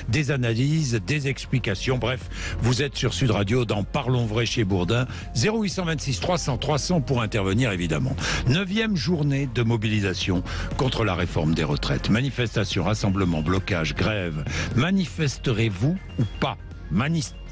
des analyses, des explications. Bref, vous êtes sur Sud Radio dans Parlons Vrai chez Bourdin. 0826 300 300 pour intervenir évidemment. 9e journée de mobilisation contre la réforme des retraites. Manifestation, rassemblement, blocage, grève. Manifesterez-vous ou pas ?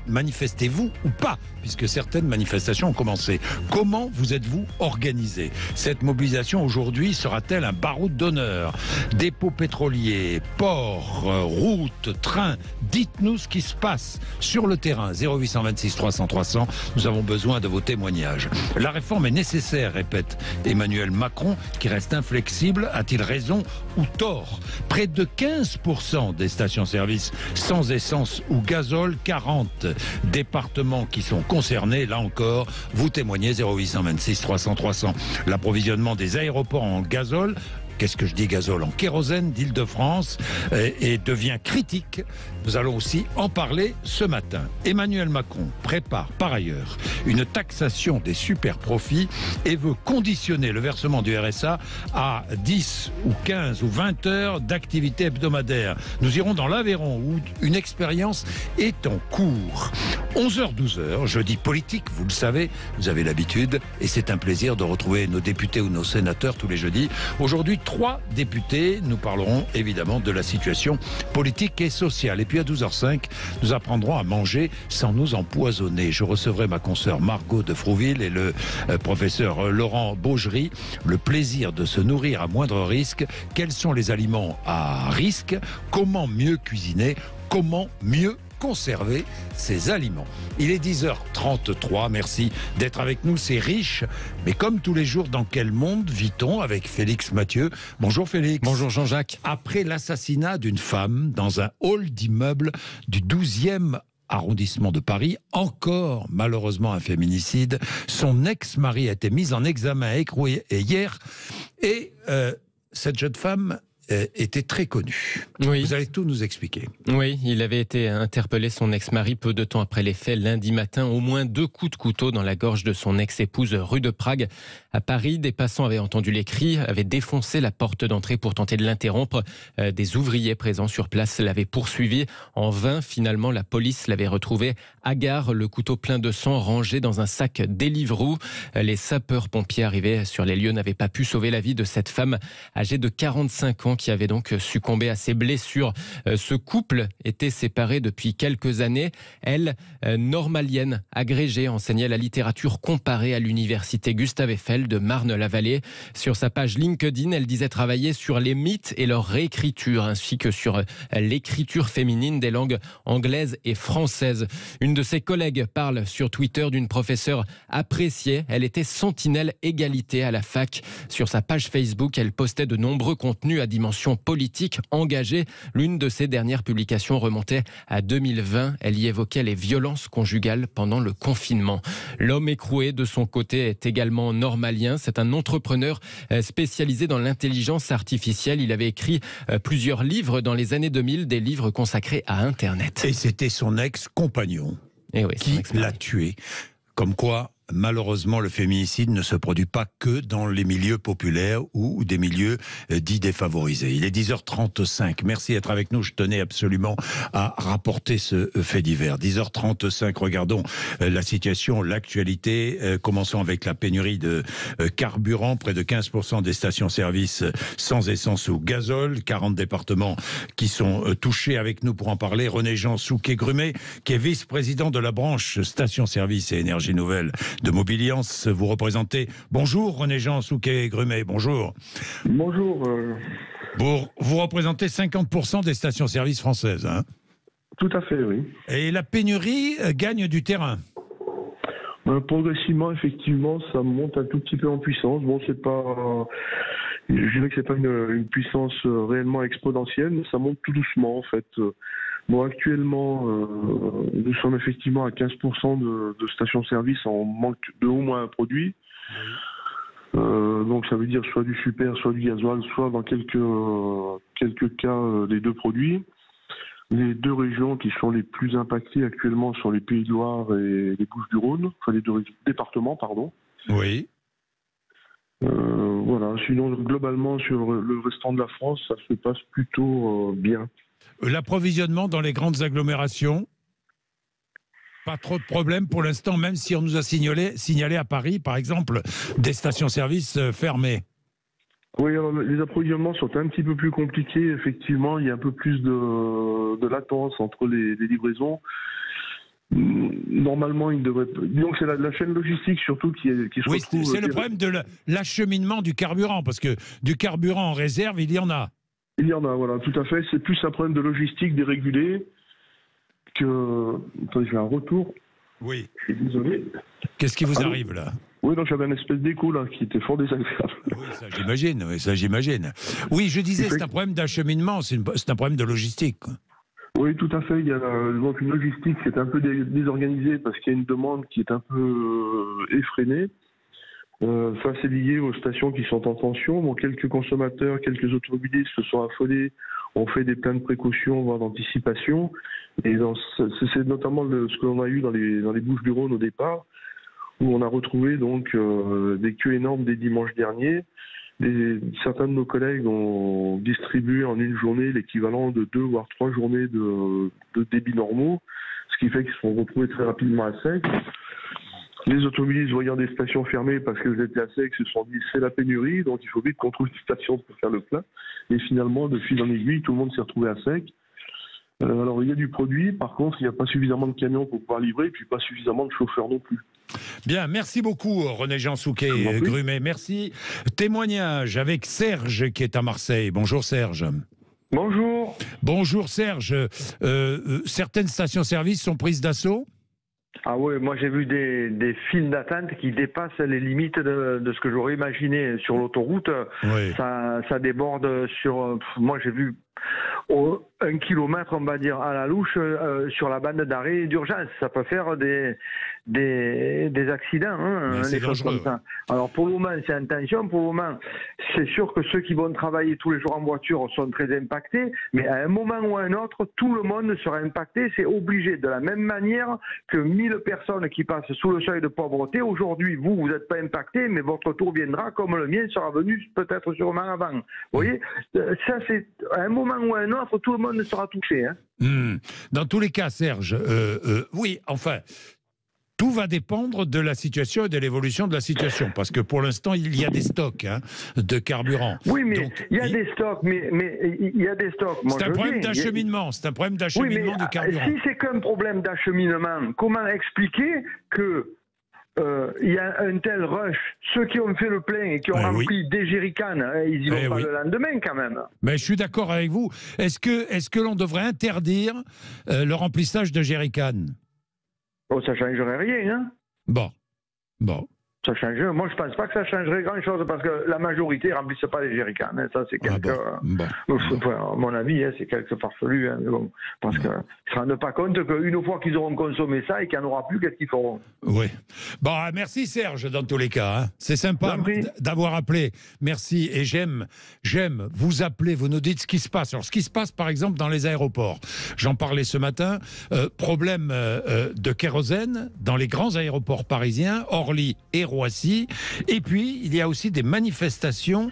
Manifestez-vous ou pas, puisque certaines manifestations ont commencé. Comment vous êtes-vous organisé ? Cette mobilisation aujourd'hui sera-t-elle un baroud d'honneur ? Dépôts pétroliers, ports, routes, trains, dites-nous ce qui se passe sur le terrain. 0826 300 300, nous avons besoin de vos témoignages. La réforme est nécessaire, répète Emmanuel Macron, qui reste inflexible. A-t-il raison ou tort ? Près de 15% des stations-service sans essence ou gazole, 40 départements qui sont concernés. Là encore, vous témoignez. 0826 300 300. L'approvisionnement des aéroports en gazole, qu'est-ce que je dis gazole, en kérosène d'Île-de-France et devient critique. Nous allons aussi en parler ce matin. Emmanuel Macron prépare par ailleurs une taxation des super-profits et veut conditionner le versement du RSA à 10 ou 15 ou 20 heures d'activité hebdomadaire. Nous irons dans l'Aveyron où une expérience est en cours. 11h, 12h, jeudi politique, vous le savez, vous avez l'habitude et c'est un plaisir de retrouver nos députés ou nos sénateurs tous les jeudis. Aujourd'hui, 3 députés, nous parlerons évidemment de la situation politique et sociale. Et puis à 12h05, nous apprendrons à manger sans nous empoisonner. Je recevrai ma consoeur Margot de Frouville et le professeur Laurent Baugerie. Le plaisir de se nourrir à moindre risque. Quels sont les aliments à risque ? Comment mieux cuisiner ? Comment mieux conserver ces aliments. Il est 10h33, merci d'être avec nous, c'est riche, mais comme tous les jours, dans quel monde vit-on avec Félix Mathieu ? Bonjour Félix. Bonjour Jean-Jacques. Après l'assassinat d'une femme dans un hall d'immeuble du 12e arrondissement de Paris, encore malheureusement un féminicide, son ex-mari a été mis en examen hier et cette jeune femme était très connu. Oui. Vous allez tout nous expliquer. Oui, il avait été interpellé, son ex-mari, peu de temps après les faits, lundi matin. Au moins 2 coups de couteau dans la gorge de son ex-épouse, rue de Prague. À Paris, des passants avaient entendu les cris, avaient défoncé la porte d'entrée pour tenter de l'interrompre. Des ouvriers présents sur place l'avaient poursuivi. En vain, finalement, la police l'avait retrouvé à gare, le couteau plein de sang rangé dans un sac Deliveroo. Les sapeurs-pompiers arrivés sur les lieux n'avaient pas pu sauver la vie de cette femme âgée de 45 ans qui avait donc succombé à ses blessures. Ce couple était séparé depuis quelques années. Elle, normalienne, agrégée, enseignait la littérature comparée à l'université Gustave Eiffel de Marne-la-Vallée. Sur sa page LinkedIn, elle disait travailler sur les mythes et leur réécriture, ainsi que sur l'écriture féminine des langues anglaises et françaises. Une de ses collègues parle sur Twitter d'une professeure appréciée. Elle était sentinelle égalité à la fac. Sur sa page Facebook, elle postait de nombreux contenus à dimension politique engagée. L'une de ses dernières publications remontait à 2020. Elle y évoquait les violences conjugales pendant le confinement. L'homme écroué, de son côté, est également normalien. C'est un entrepreneur spécialisé dans l'intelligence artificielle. Il avait écrit plusieurs livres dans les années 2000, des livres consacrés à Internet. Et c'était son ex-compagnon qui l'a tué. Comme quoi, malheureusement, le féminicide ne se produit pas que dans les milieux populaires ou des milieux dits défavorisés. Il est 10h35. Merci d'être avec nous. Je tenais absolument à rapporter ce fait divers. 10h35, regardons la situation, l'actualité. Commençons avec la pénurie de carburant. Près de 15% des stations-service sans essence ou gazole. 40 départements qui sont touchés. Avec nous pour en parler, René-Jean Souquet-Grumet, qui est vice-président de la branche stations-service et énergie nouvelle de Mobiliance, vous représentez. Bonjour René-Jean Souquet-Grumet, bonjour. Bonjour. Vous représentez 50% des stations-service françaises, hein ? Tout à fait, oui. Et la pénurie gagne du terrain. Progressivement, effectivement, ça monte un tout petit peu en puissance. Bon, c'est pas... Je dirais que c'est pas une puissance réellement exponentielle, mais ça monte tout doucement, en fait. Bon, actuellement, nous sommes effectivement à 15% de stations-service en manque de au moins un produit. Donc ça veut dire soit du super, soit du gasoil, soit dans quelques cas les 2 produits. Les 2 régions qui sont les plus impactées actuellement sont les Pays de Loire et les Bouches-du-Rhône, enfin les 2 départements, pardon. Oui. Voilà. Sinon, globalement, sur le restant de la France, ça se passe plutôt bien. L'approvisionnement dans les grandes agglomérations, pas trop de problèmes pour l'instant, même si on nous a signalé à Paris, par exemple, des stations-service fermées. Oui, alors les approvisionnements sont un petit peu plus compliqués. Effectivement, il y a un peu plus de latence entre les livraisons. Normalement, il devrait. Donc, c'est la chaîne logistique surtout qui se oui, retrouve. C'est le problème de l'acheminement du carburant, parce que du carburant en réserve, il y en a. Il y en a, voilà, tout à fait. C'est plus un problème de logistique dérégulé que. Attendez, j'ai un retour. Oui. Je suis désolé. Qu'est-ce qui vous arrive là? Oui, donc j'avais un espèce d'écho là qui était fort désagréable. Oui, ça j'imagine. Oui, je disais, c'est un problème d'acheminement, c'est un problème de logistique. Oui, tout à fait. Il y a donc une logistique qui est un peu désorganisée parce qu'il y a une demande qui est un peu effrénée. Ça, c'est lié aux stations qui sont en tension. Bon, quelques consommateurs, quelques automobilistes se sont affolés, ont fait des plans de précaution, voire d'anticipation. Et c'est notamment ce que l'on a eu dans les Bouches-du-Rhône au départ, où on a retrouvé donc des queues énormes des dimanches derniers. Certains de nos collègues ont distribué en une journée l'équivalent de 2 voire 3 journées de débit normaux, ce qui fait qu'ils se sont retrouvés très rapidement à sec. Les automobilistes voyant des stations fermées parce qu'elles étaient à sec se sont dit c'est la pénurie, donc il faut vite qu'on trouve une station pour faire le plein. Et finalement, de fil en aiguille, tout le monde s'est retrouvé à sec. Alors il y a du produit, par contre il n'y a pas suffisamment de camions pour pouvoir livrer, et puis pas suffisamment de chauffeurs non plus. Bien, merci beaucoup René-Jean Souquet-Grumet, merci. Témoignage avec Serge qui est à Marseille. Bonjour Serge. Bonjour. Bonjour Serge. Certaines stations-service sont prises d'assaut ? Ah oui, moi j'ai vu des files d'attente qui dépassent les limites de ce que j'aurais imaginé sur l'autoroute. Oui. Ça déborde sur... Moi j'ai vu 1 kilomètre, on va dire, à la louche sur la bande d'arrêt d'urgence. Ça peut faire des accidents, hein, c'est des choses dangereux. comme ça. Alors pour le moment, c'est en tension. Pour le moment, c'est sûr que ceux qui vont travailler tous les jours en voiture sont très impactés, mais à un moment ou à un autre, tout le monde sera impacté. C'est obligé. De la même manière que 1000 personnes qui passent sous le seuil de pauvreté, aujourd'hui, vous n'êtes pas impacté, mais votre tour viendra comme le mien sera venu peut-être sûrement avant. Vous voyez, ça c'est à un moment ou à un autre, tout le monde sera touché. Hein. Dans tous les cas, Serge, oui, enfin, tout va dépendre de la situation et de l'évolution de la situation, parce que pour l'instant, il y a des stocks de carburant. Oui, mais donc, il y a des stocks, mais il y a des stocks. C'est un problème d'acheminement, c'est un problème d'acheminement du carburant. Si c'est qu'un problème d'acheminement, comment expliquer que il y a un tel rush, ceux qui ont fait le plein et qui ont rempli des jerrycans, ils y vont pas le lendemain quand même. Mais je suis d'accord avec vous. Est-ce que l'on devrait interdire le remplissage de jerrycans ? Oh, ça changerait rien, hein. Bon. Ça changerait. Moi, je pense pas que ça changerait grand-chose parce que la majorité ne remplissent pas les jerrycans. Hein. Ça, c'est quelque... à mon avis, hein, c'est quelque farfelu. Hein, bon, parce qu'ils ne se rendent pas compte qu'une fois qu'ils auront consommé ça et qu'il n'y en aura plus, qu'est-ce qu'ils feront ? Oui. Bon, merci Serge, dans tous les cas. Hein. C'est sympa d'avoir appelé. Merci. Et j'aime vous appeler, vous nous dites ce qui se passe. Alors, ce qui se passe, par exemple, dans les aéroports. J'en parlais ce matin. Problème de kérosène dans les grands aéroports parisiens, Orly et Roissy. Et puis, il y a aussi des manifestations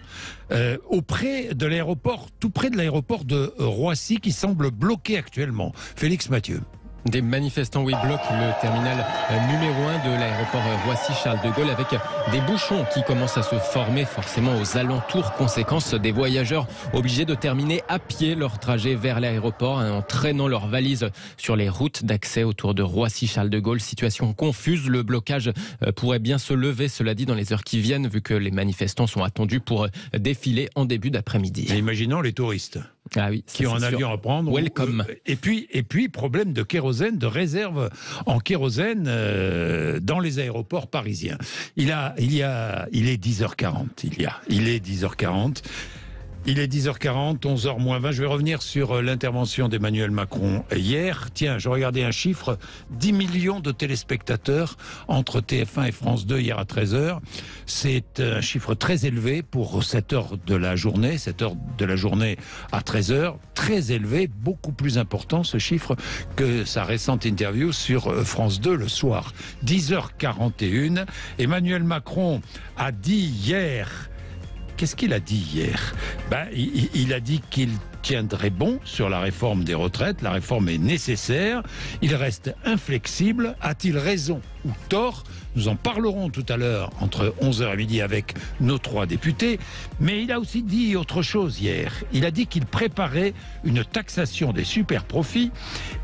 auprès de l'aéroport, tout près de l'aéroport de Roissy, qui semble bloqué actuellement. Félix Mathieu. Des manifestants, bloquent le terminal numéro 1 de l'aéroport Roissy-Charles de Gaulle avec des bouchons qui commencent à se former forcément aux alentours. Conséquence, des voyageurs obligés de terminer à pied leur trajet vers l'aéroport en traînant leurs valises sur les routes d'accès autour de Roissy-Charles de Gaulle. Situation confuse, le blocage pourrait bien se lever, cela dit, dans les heures qui viennent, vu que les manifestants sont attendus pour défiler en début d'après-midi. Et imaginons les touristes. Ah oui, qui ont un avion à prendre. Welcome. Et puis, problème de kérosène, de réserve en kérosène dans les aéroports parisiens. Il est 10h40. Il est 10h40. Il est 10h40, 11h moins 20. Je vais revenir sur l'intervention d'Emmanuel Macron hier. Tiens, je regardais un chiffre, 10 millions de téléspectateurs entre TF1 et France 2 hier à 13h. C'est un chiffre très élevé pour cette heure de la journée à 13h. Très élevé, beaucoup plus important ce chiffre que sa récente interview sur France 2 le soir. 10h41. Emmanuel Macron a dit hier... Qu'est-ce qu'il a dit hier ? Il a dit qu'il tiendrait bon sur la réforme des retraites. La réforme est nécessaire. Il reste inflexible. A-t-il raison ou tort? Nous en parlerons tout à l'heure entre 11h et midi avec nos 3 députés. Mais il a aussi dit autre chose hier. Il a dit qu'il préparait une taxation des super-profits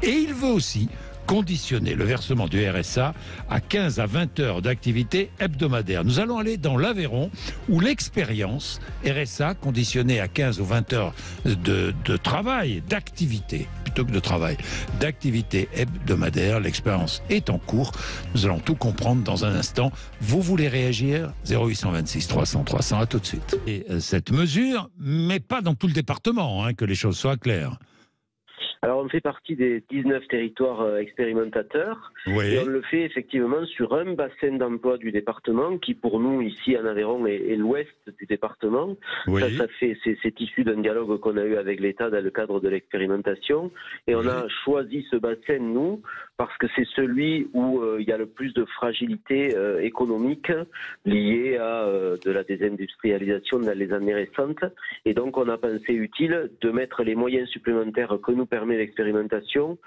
et il veut aussi conditionner le versement du RSA à 15 à 20 heures d'activité hebdomadaire. Nous allons aller dans l'Aveyron où l'expérience RSA conditionnée à 15 ou 20 heures de travail, d'activité, plutôt que de travail, d'activité hebdomadaire, l'expérience est en cours. Nous allons tout comprendre dans un instant. Vous voulez réagir? 0826 300 300, à tout de suite. Et cette mesure, mais pas dans tout le département, que les choses soient claires. Alors, on fait partie des 19 territoires expérimentateurs. Oui. Et on le fait effectivement sur un bassin d'emploi du département qui, pour nous, ici en Aveyron, est l'ouest du département. Oui. C'est issu d'un dialogue qu'on a eu avec l'État dans le cadre de l'expérimentation. Et on a choisi ce bassin, nous, parce que c'est celui où il y a le plus de fragilité économique liée à de la désindustrialisation dans les années récentes. Et donc, on a pensé utile de mettre les moyens supplémentaires que nous permet l'expérimentation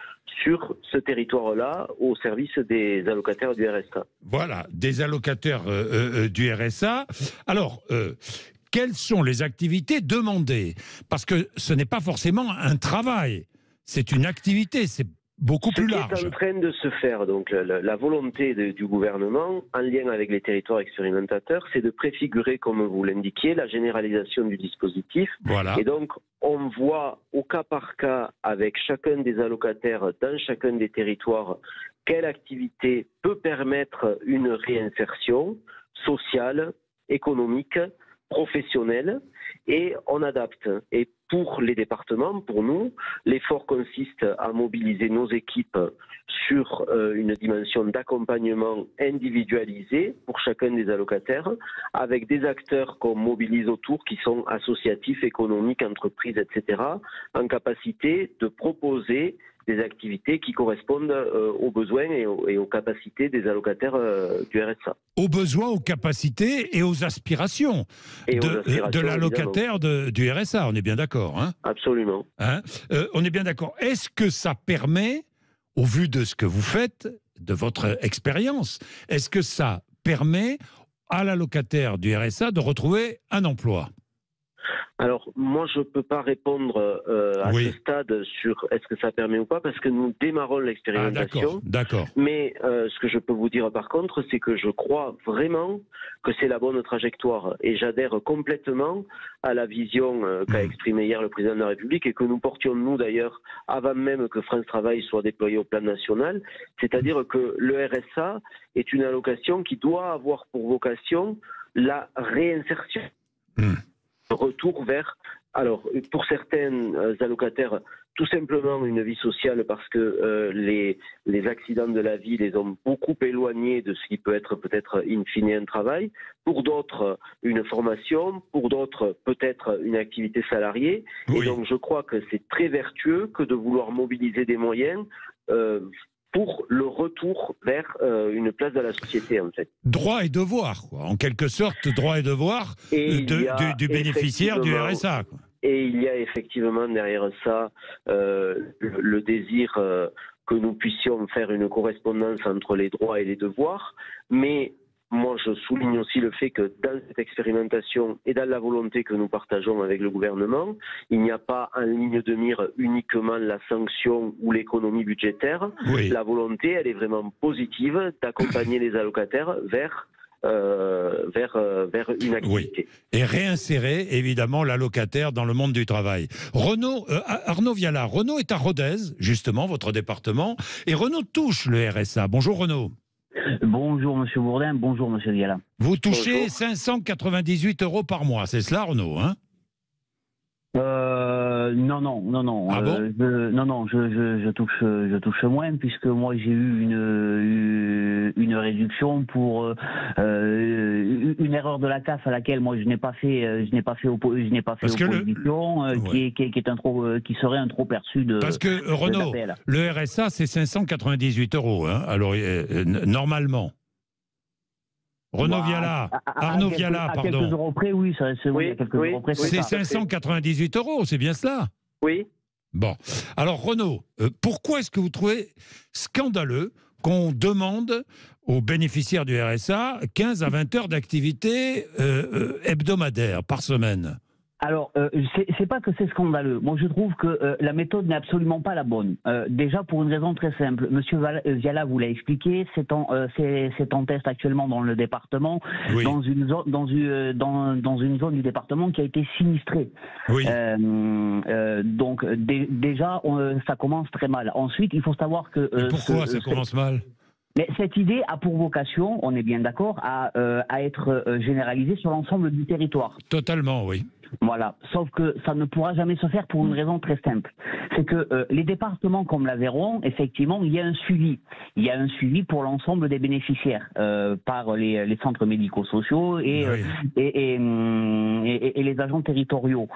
sur ce territoire-là au service des allocataires du RSA. Voilà, des allocataires du RSA. Alors, quelles sont les activités demandées? Parce que ce n'est pas forcément un travail, c'est une activité, c'est beaucoup plus large. Ce qui est en train de se faire, donc la volonté du gouvernement, en lien avec les territoires expérimentateurs, c'est de préfigurer, comme vous l'indiquiez, la généralisation du dispositif. Voilà. Et donc, on voit au cas par cas, avec chacun des allocataires dans chacun des territoires, quelle activité peut permettre une réinsertion sociale, économique, professionnelle, et on adapte. Et pour les départements, pour nous, l'effort consiste à mobiliser nos équipes sur une dimension d'accompagnement individualisé pour chacun des allocataires, avec des acteurs qu'on mobilise autour, qui sont associatifs, économiques, entreprises, etc., en capacité de proposer des activités qui correspondent aux besoins et aux capacités des allocataires du RSA. Aux besoins, aux capacités et aux aspirations, de l'allocataire du RSA, on est bien d'accord, hein? Absolument. On est bien d'accord. Est-ce que ça permet, au vu de ce que vous faites, de votre expérience, est-ce que ça permet à l'allocataire du RSA de retrouver un emploi? Alors, moi, je ne peux pas répondre à ce stade sur est-ce que ça permet ou pas, parce que nous démarrons l'expérimentation. D'accord. Mais ce que je peux vous dire par contre, c'est que je crois vraiment que c'est la bonne trajectoire. Et j'adhère complètement à la vision qu'a exprimée hier le président de la République et que nous portions, nous d'ailleurs, avant même que France Travail soit déployé au plan national. C'est-à-dire que le RSA est une allocation qui doit avoir pour vocation la réinsertion. Retour vers, alors pour certains allocataires, tout simplement une vie sociale parce que les accidents de la vie les ont beaucoup éloignés de ce qui peut être peut-être in fine un travail. Pour d'autres, une formation. Pour d'autres, peut-être une activité salariée. Oui. Et donc je crois que c'est très vertueux que de vouloir mobiliser des moyens pour le retour vers une place de la société, en fait. Droit et devoir, quoi. En quelque sorte, droit et devoir du bénéficiaire du RSA, quoi. Et il y a effectivement derrière ça le désir que nous puissions faire une correspondance entre les droits et les devoirs, mais moi, je souligne aussi le fait que dans cette expérimentation et dans la volonté que nous partageons avec le gouvernement, il n'y a pas en ligne de mire uniquement la sanction ou l'économie budgétaire. Oui. La volonté, elle est vraiment positive d'accompagner les allocataires vers une activité. Oui. Et réinsérer évidemment l'allocataire dans le monde du travail. Arnaud Viala, Renaud est à Rodez, justement, votre département, et Renaud touche le RSA. Bonjour Renaud. Bonjour Monsieur Bourdin, bonjour Monsieur Viala. Vous touchez 598 € par mois, c'est cela Renaud, hein? Non. Ah bon? Je touche moins puisque moi j'ai eu une réduction pour une erreur de la CAF à laquelle moi je n'ai pas fait opposition, qui serait un trop perçu de. Parce que Renaud, le RSA c'est 598 €, hein? Alors normalement. Renaud Viala, Arnaud Viala, pardon. À quelques euros près, oui, c'est quelques euros près. C'est 598 €, c'est bien cela? Oui. Bon. Alors, Renaud, pourquoi est-ce que vous trouvez scandaleux qu'on demande aux bénéficiaires du RSA 15 à 20 heures d'activité hebdomadaire par semaine? Alors, c'est pas que c'est scandaleux. Moi, je trouve que la méthode n'est absolument pas la bonne. Déjà, pour une raison très simple. Monsieur Viala vous l'a expliqué, c'est en test actuellement dans le département, Oui. dans une zone du département qui a été sinistrée. Oui. Donc, déjà, ça commence très mal. Ensuite, il faut savoir que... Mais pourquoi ça commence mal? Mais cette idée a pour vocation, on est bien d'accord, à être généralisée sur l'ensemble du territoire. Totalement, oui. Voilà, sauf que ça ne pourra jamais se faire pour une raison très simple. C'est que les départements comme l'Aveyron, effectivement, il y a un suivi. Il y a un suivi pour l'ensemble des bénéficiaires par les centres médico-sociaux et les agents territoriaux.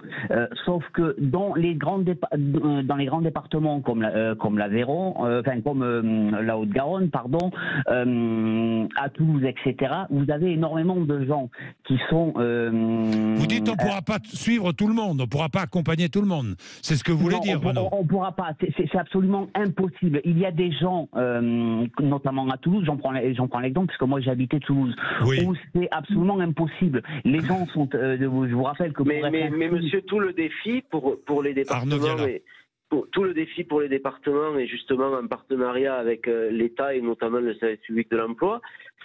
Sauf que dans les grands départements comme l'Aveyron, comme la Haute-Garonne, pardon, à Toulouse, etc., vous avez énormément de gens qui sont... Vous dites on ne pourra pas suivre tout le monde, on ne pourra pas accompagner tout le monde. C'est ce que vous voulez dire, Renaud? On ne pourra pas, c'est absolument impossible. Il y a des gens, notamment à Toulouse, j'en prends l'exemple, puisque moi j'habitais Toulouse, oui, où c'est absolument impossible. Les gens sont, je vous rappelle que... Mais monsieur, tout le défi pour les départements... Tout le défi pour les départements, et justement en partenariat avec l'État et notamment le service public de l'emploi,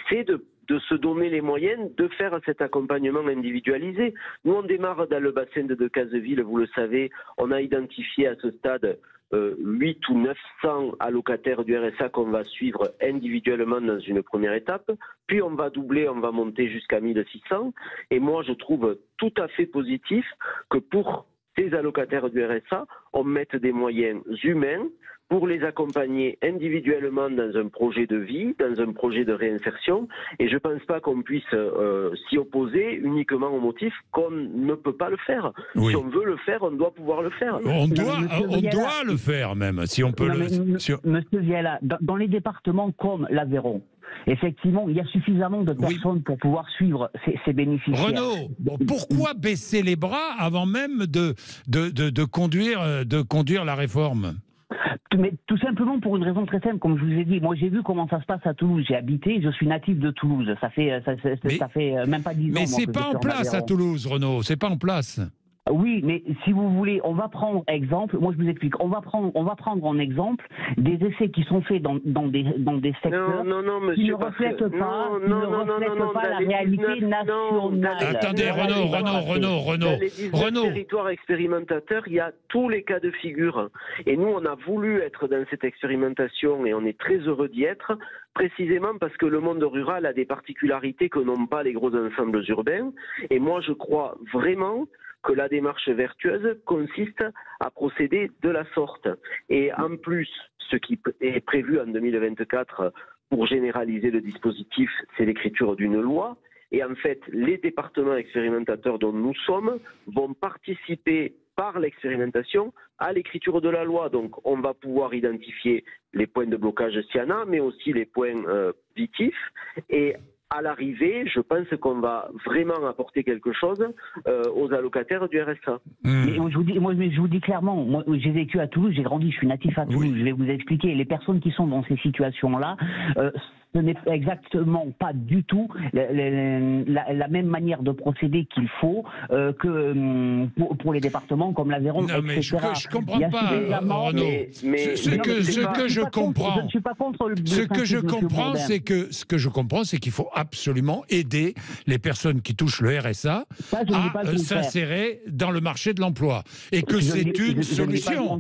c'est de se donner les moyens de faire cet accompagnement individualisé. Nous, on démarre dans le bassin de Decazeville, vous le savez, on a identifié à ce stade 8 ou 900 allocataires du RSA qu'on va suivre individuellement dans une première étape, puis on va doubler, on va monter jusqu'à 1600, et moi je trouve tout à fait positif que pour ces allocataires du RSA, on mette des moyens humains pour les accompagner individuellement dans un projet de vie, dans un projet de réinsertion. Et je ne pense pas qu'on puisse s'y opposer uniquement au motif qu'on ne peut pas le faire. Oui. Si on veut le faire, on doit pouvoir le faire. On doit le faire même, si on peut Monsieur Viala, dans les départements comme l'Aveyron, effectivement, il y a suffisamment de personnes pour pouvoir suivre ces bénéficiaires. Renaud, pourquoi baisser les bras avant même de conduire la réforme? Mais tout simplement pour une raison très simple, comme je vous ai dit. Moi, j'ai vu comment ça se passe à Toulouse. J'ai habité, je suis natif de Toulouse. Ça fait même pas 10 ans. Mais c'est pas en place à Toulouse, Renaud. C'est pas en place. Oui, mais si vous voulez, on va prendre exemple. Moi, je vous explique. On va prendre en exemple des essais qui sont faits dans des secteurs qui ne reflètent pas la réalité nationale. Attendez, Renaud. Dans les territoires expérimentateurs, il y a tous les cas de figure. Et nous, on a voulu être dans cette expérimentation et on est très heureux d'y être, précisément parce que le monde rural a des particularités que n'ont pas les gros ensembles urbains. Et moi, je crois vraiment que la démarche vertueuse consiste à procéder de la sorte. Et en plus, ce qui est prévu en 2024 pour généraliser le dispositif, c'est l'écriture d'une loi. Et en fait, les départements expérimentateurs dont nous sommes vont participer par l'expérimentation à l'écriture de la loi. Donc on va pouvoir identifier les points de blocage s'il y en a, mais aussi les points positifs. Et à l'arrivée, je pense qu'on va vraiment apporter quelque chose aux allocataires du RSA. Mais je vous dis clairement, moi j'ai vécu à Toulouse, j'ai grandi, je suis natif à Toulouse, je vais vous expliquer, les personnes qui sont dans ces situations-là, ce n'est exactement pas du tout la même manière de procéder qu'il faut que pour les départements comme l'Aveyron, etc. Mais je comprends pas, Renaud. Ce que je comprends, je ne suis pas contre le ce que je comprends, c'est qu'il faut absolument aider les personnes qui touchent le RSA à s'insérer dans le marché de l'emploi. Et que c'est une solution.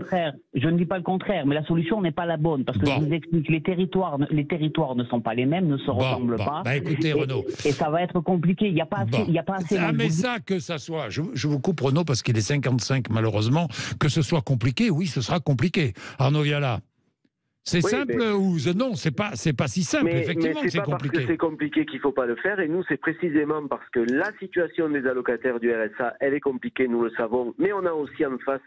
Je ne dis pas le contraire, mais la solution n'est pas la bonne. Parce que je vous explique, les territoires ne sont pas les mêmes, ne se ressemblent pas. Écoutez, Renaud. Et ça va être compliqué. Il n'y a pas assez. Mais ça, que ça soit. Je vous coupe, Renaud, parce qu'il est 55, malheureusement. Que ce soit compliqué, oui, ce sera compliqué. Arnaud Viala. C'est simple ou non, c'est pas si simple. Effectivement, mais c'est pas compliqué. Parce que c'est compliqué qu'il faut pas le faire. Et nous, c'est précisément parce que la situation des allocataires du RSA, elle est compliquée, nous le savons. Mais on a aussi en face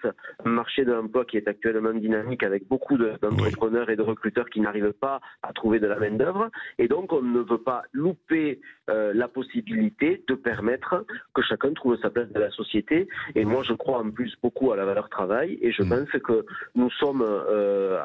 un marché de l'emploi qui est actuellement dynamique avec beaucoup d'entrepreneurs et de recruteurs qui n'arrivent pas à trouver de la main d'œuvre. Et donc, on ne veut pas louper la possibilité de permettre que chacun trouve sa place dans la société. Et moi, je crois en plus beaucoup à la valeur travail. Et je pense que nous sommes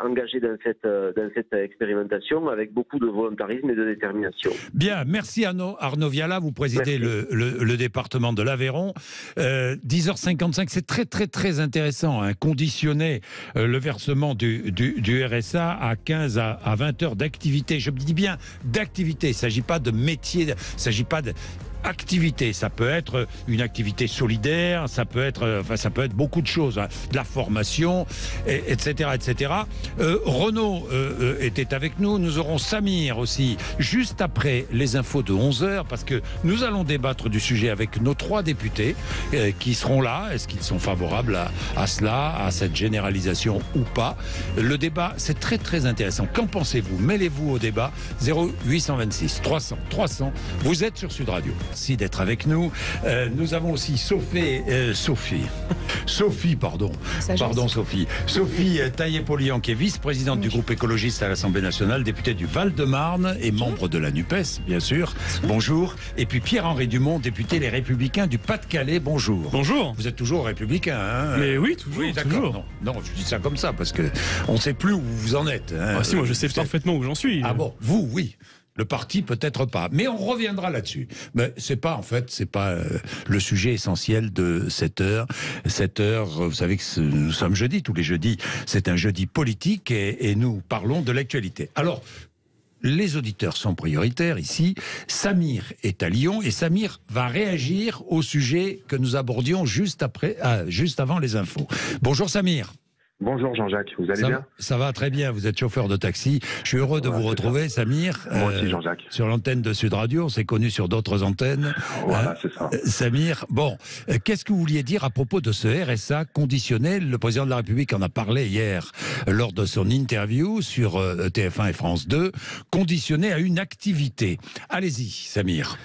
engagés dans cette expérimentation avec beaucoup de volontarisme et de détermination. Bien, merci Arnaud Viala, vous présidez le département de l'Aveyron. 10h55, c'est très très très intéressant, hein, conditionner le versement du RSA à 15 à 20 heures d'activité. Je dis bien d'activité, il ne s'agit pas de métier, il ne s'agit pas de... Activité, ça peut être une activité solidaire, ça peut être beaucoup de choses, hein, de la formation, etc., etc. Renaud était avec nous. Nous aurons Samir aussi juste après les infos de 11h, parce que nous allons débattre du sujet avec nos 3 députés qui seront là. Est-ce qu'ils sont favorables à cela, à cette généralisation ou pas? Le débat, c'est très très intéressant. Qu'en pensez-vous? Mêlez-vous au débat. 0826 300 300. Vous êtes sur Sud Radio. Merci d'être avec nous. Nous avons aussi Sophie Taillé-Polian, qui est vice-présidente du groupe écologiste à l'Assemblée nationale, députée du Val-de-Marne et membre de la NUPES, bien sûr. Bonjour. Et puis Pierre-Henri Dumont, député Les Républicains du Pas-de-Calais. Bonjour. Bonjour. Vous êtes toujours républicain, hein? Mais oui, toujours. Oui, d'accord. Toujours. Non, je dis ça comme ça parce que on ne sait plus où vous en êtes. Hein. Ah si, moi je sais parfaitement où j'en suis. Ah bon, vous, oui. Le parti, peut-être pas. Mais on reviendra là-dessus. Mais c'est pas le sujet essentiel de cette heure. Cette heure, vous savez que nous sommes jeudi, tous les jeudis. C'est un jeudi politique et nous parlons de l'actualité. Alors, les auditeurs sont prioritaires ici. Samir est à Lyon et Samir va réagir au sujet que nous abordions juste avant les infos. Bonjour Samir. Bonjour Jean-Jacques, vous allez bien? Ça va très bien, vous êtes chauffeur de taxi. Je suis heureux de vous retrouver, Samir. Moi aussi Jean-Jacques. Sur l'antenne de Sud Radio, on s'est connus sur d'autres antennes. Voilà, c'est ça. Samir, bon, qu'est-ce que vous vouliez dire à propos de ce RSA conditionnel? Le président de la République en a parlé hier lors de son interview sur TF1 et France 2, conditionné à une activité. Allez-y, Samir.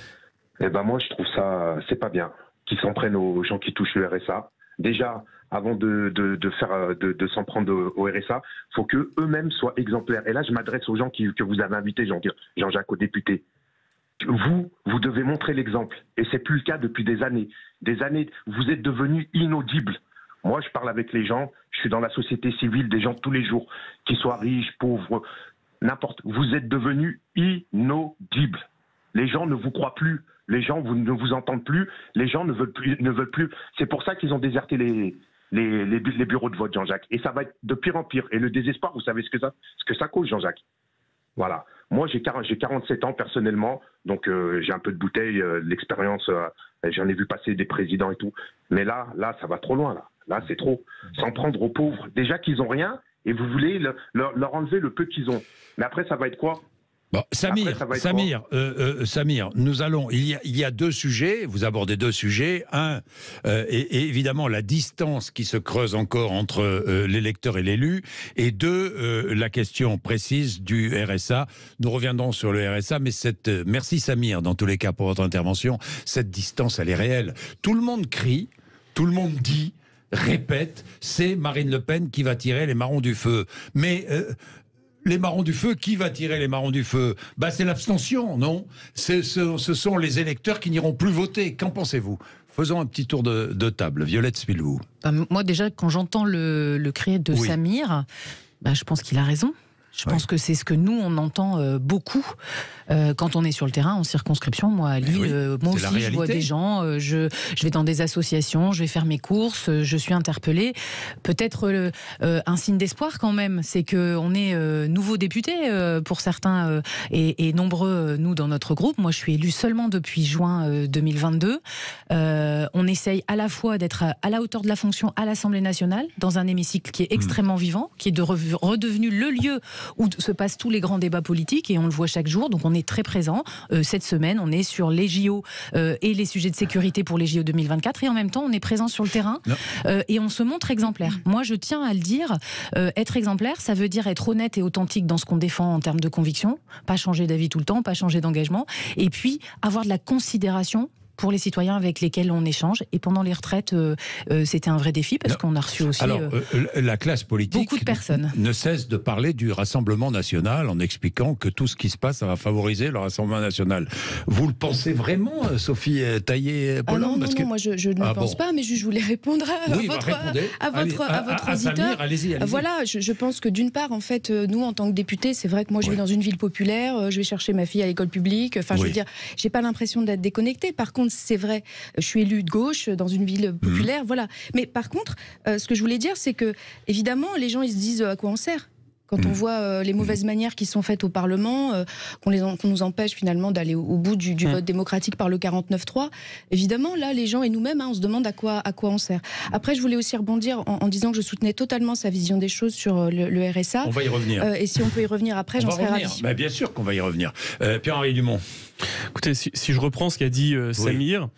Eh ben moi je trouve ça, c'est pas bien qu'ils s'en prennent aux gens qui touchent le RSA. Déjà, avant de s'en prendre au RSA, il faut qu'eux-mêmes soient exemplaires. Et là, je m'adresse aux gens que vous avez invités, Jean-Jacques, aux députés. Vous devez montrer l'exemple. Et c'est plus le cas depuis des années. Des années, vous êtes devenus inaudibles. Moi, je parle avec les gens, je suis dans la société civile, des gens tous les jours, qu'ils soient riches, pauvres, n'importe. Vous êtes devenus inaudibles. Les gens ne vous croient plus. Les gens ne vous entendent plus. Les gens ne veulent plus. C'est pour ça qu'ils ont déserté les bureaux de vote, Jean-Jacques. Et ça va être de pire en pire. Et le désespoir, vous savez ce que ça cause, Jean-Jacques. Voilà. Moi, j'ai 47 ans personnellement, donc j'ai un peu de bouteille, l'expérience. J'en ai vu passer des présidents et tout. Mais là, ça va trop loin. Là, c'est trop. S'en prendre aux pauvres. Déjà qu'ils ont rien, et vous voulez leur enlever le peu qu'ils ont. Mais après, ça va être quoi? Bon, Samir, nous allons. Il y a 2 sujets. Vous abordez 2 sujets. Un, et évidemment la distance qui se creuse encore entre l'électeur et l'élu. Et 2, la question précise du RSA. Nous reviendrons sur le RSA, mais merci Samir dans tous les cas pour votre intervention. Cette distance, elle est réelle. Tout le monde crie, tout le monde dit, répète, c'est Marine Le Pen qui va tirer les marrons du feu. Mais les marrons du feu, qui va tirer les marrons du feu? C'est l'abstention, non? Ce sont les électeurs qui n'iront plus voter. Qu'en pensez-vous? Faisons un petit tour de table. Violette Spilou. Moi, déjà, quand j'entends le cri de Samir, je pense qu'il a raison. Je pense que c'est ce que nous, on entend beaucoup quand on est sur le terrain, en circonscription. Moi, à Lille, moi aussi, je vois des gens, je vais dans des associations, je vais faire mes courses, je suis interpellée. Peut-être un signe d'espoir quand même, c'est qu'on est nouveau député pour certains et nombreux, nous, dans notre groupe. Moi, je suis élue seulement depuis juin 2022. On essaye à la fois d'être à la hauteur de la fonction à l'Assemblée nationale, dans un hémicycle qui est extrêmement vivant, qui est redevenu le lieu où se passent tous les grands débats politiques, et on le voit chaque jour, donc on est très présent. Cette semaine, on est sur les JO et les sujets de sécurité pour les JO 2024, et en même temps, on est présent sur le terrain et on se montre exemplaire. Moi, je tiens à le dire, être exemplaire, ça veut dire être honnête et authentique dans ce qu'on défend en termes de conviction, pas changer d'avis tout le temps, pas changer d'engagement, et puis avoir de la considération pour les citoyens avec lesquels on échange. Et pendant les retraites, c'était un vrai défi, parce qu'on a reçu aussi la classe politique beaucoup de personnes ne cesse de parler du Rassemblement national en expliquant que tout ce qui se passe, ça va favoriser le Rassemblement national. Vous le pensez vraiment, Sophie Taillé-Pollan? Non, moi je ne pense pas, mais je voulais répondre à votre auditeur. Samir, allez-y. Voilà, je pense que d'une part, en fait, nous, en tant que députés, c'est vrai que moi je vis dans une ville populaire, je vais chercher ma fille à l'école publique, enfin je veux dire, j'ai pas l'impression d'être déconnectée. Par contre, c'est vrai, je suis élue de gauche dans une ville populaire, voilà. Mais par contre, ce que je voulais dire, c'est que, évidemment, les gens, ils se disent à quoi on sert. Quand on voit les mauvaises manières qui sont faites au Parlement, qu'on nous empêche finalement d'aller au bout du vote démocratique par le 49-3, évidemment, là, les gens et nous-mêmes, on se demande à quoi on sert. Après, je voulais aussi rebondir en disant que je soutenais totalement sa vision des choses sur le RSA. On va y revenir. Et si on peut y revenir après, j'en serais ravie. Bah, bien sûr qu'on va y revenir. Pierre-Henri Dumont. Écoutez, si je reprends ce qu'a dit Samir,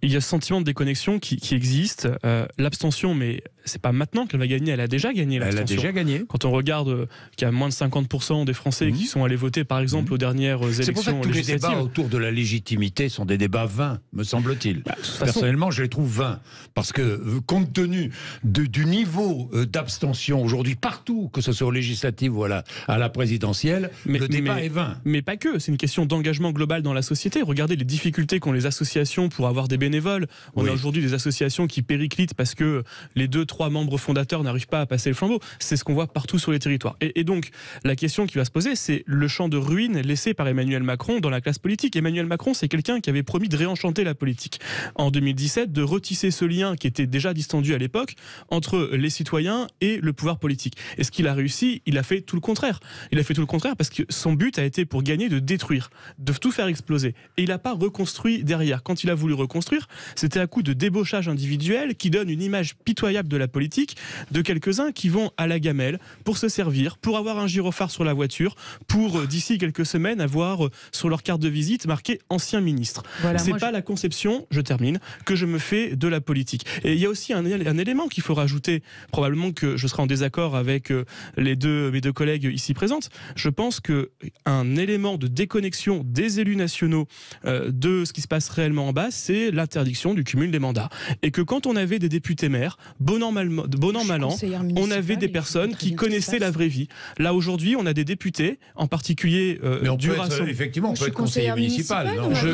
il y a ce sentiment de déconnexion qui existe. L'abstention, mais c'est pas maintenant qu'elle va gagner, elle a déjà gagné l'abstention. Elle a déjà gagné. Quand on regarde qu'il y a moins de 50% des Français qui sont allés voter, par exemple, aux dernières élections législatives. C'est pour ça que tous les débats autour de la légitimité sont des débats vains, me semble-t-il. Personnellement, je les trouve vains. Parce que, compte tenu du niveau d'abstention aujourd'hui, partout, que ce soit aux législatives ou à la présidentielle, le débat est vain. Mais pas que, c'est une question d'engagement global dans la société. Regardez les difficultés qu'ont les associations pour avoir des bénévoles. On a aujourd'hui des associations qui périclitent parce que les 2-3 membres fondateurs n'arrivent pas à passer le flambeau. C'est ce qu'on voit partout sur les territoires. Et donc, la question qui va se poser, c'est le champ de ruines laissé par Emmanuel Macron dans la classe politique. Emmanuel Macron, c'est quelqu'un qui avait promis de réenchanter la politique. En 2017, de retisser ce lien qui était déjà distendu à l'époque entre les citoyens et le pouvoir politique. Et ce qu'il a réussi, il a fait tout le contraire. Il a fait tout le contraire parce que son but a été pour gagner de détruire, de tout faire exploser. Et il n'a pas reconstruit derrière. Quand il a voulu reconstruire, c'était à coup de débauchage individuel qui donne une image pitoyable de la politique, de quelques-uns qui vont à la gamelle pour se servir, pour avoir un gyrophare sur la voiture, pour d'ici quelques semaines avoir sur leur carte de visite marqué ancien ministre. Voilà, c'est pas la conception, je termine, que je me fais de la politique. Et il y a aussi un élément qu'il faut rajouter, probablement que je serai en désaccord avec mes deux collègues ici présentes. Je pense qu'un élément de déconnexion des élus nationaux de ce qui se passe réellement en bas, c'est l'interdiction du cumul des mandats. Et que quand on avait des députés maires, bon an, mal an, on avait des personnes qui connaissaient la vraie vie. Là, aujourd'hui, on a des députés, en particulier du Rassemblement. Effectivement, on peut être conseiller municipal. Je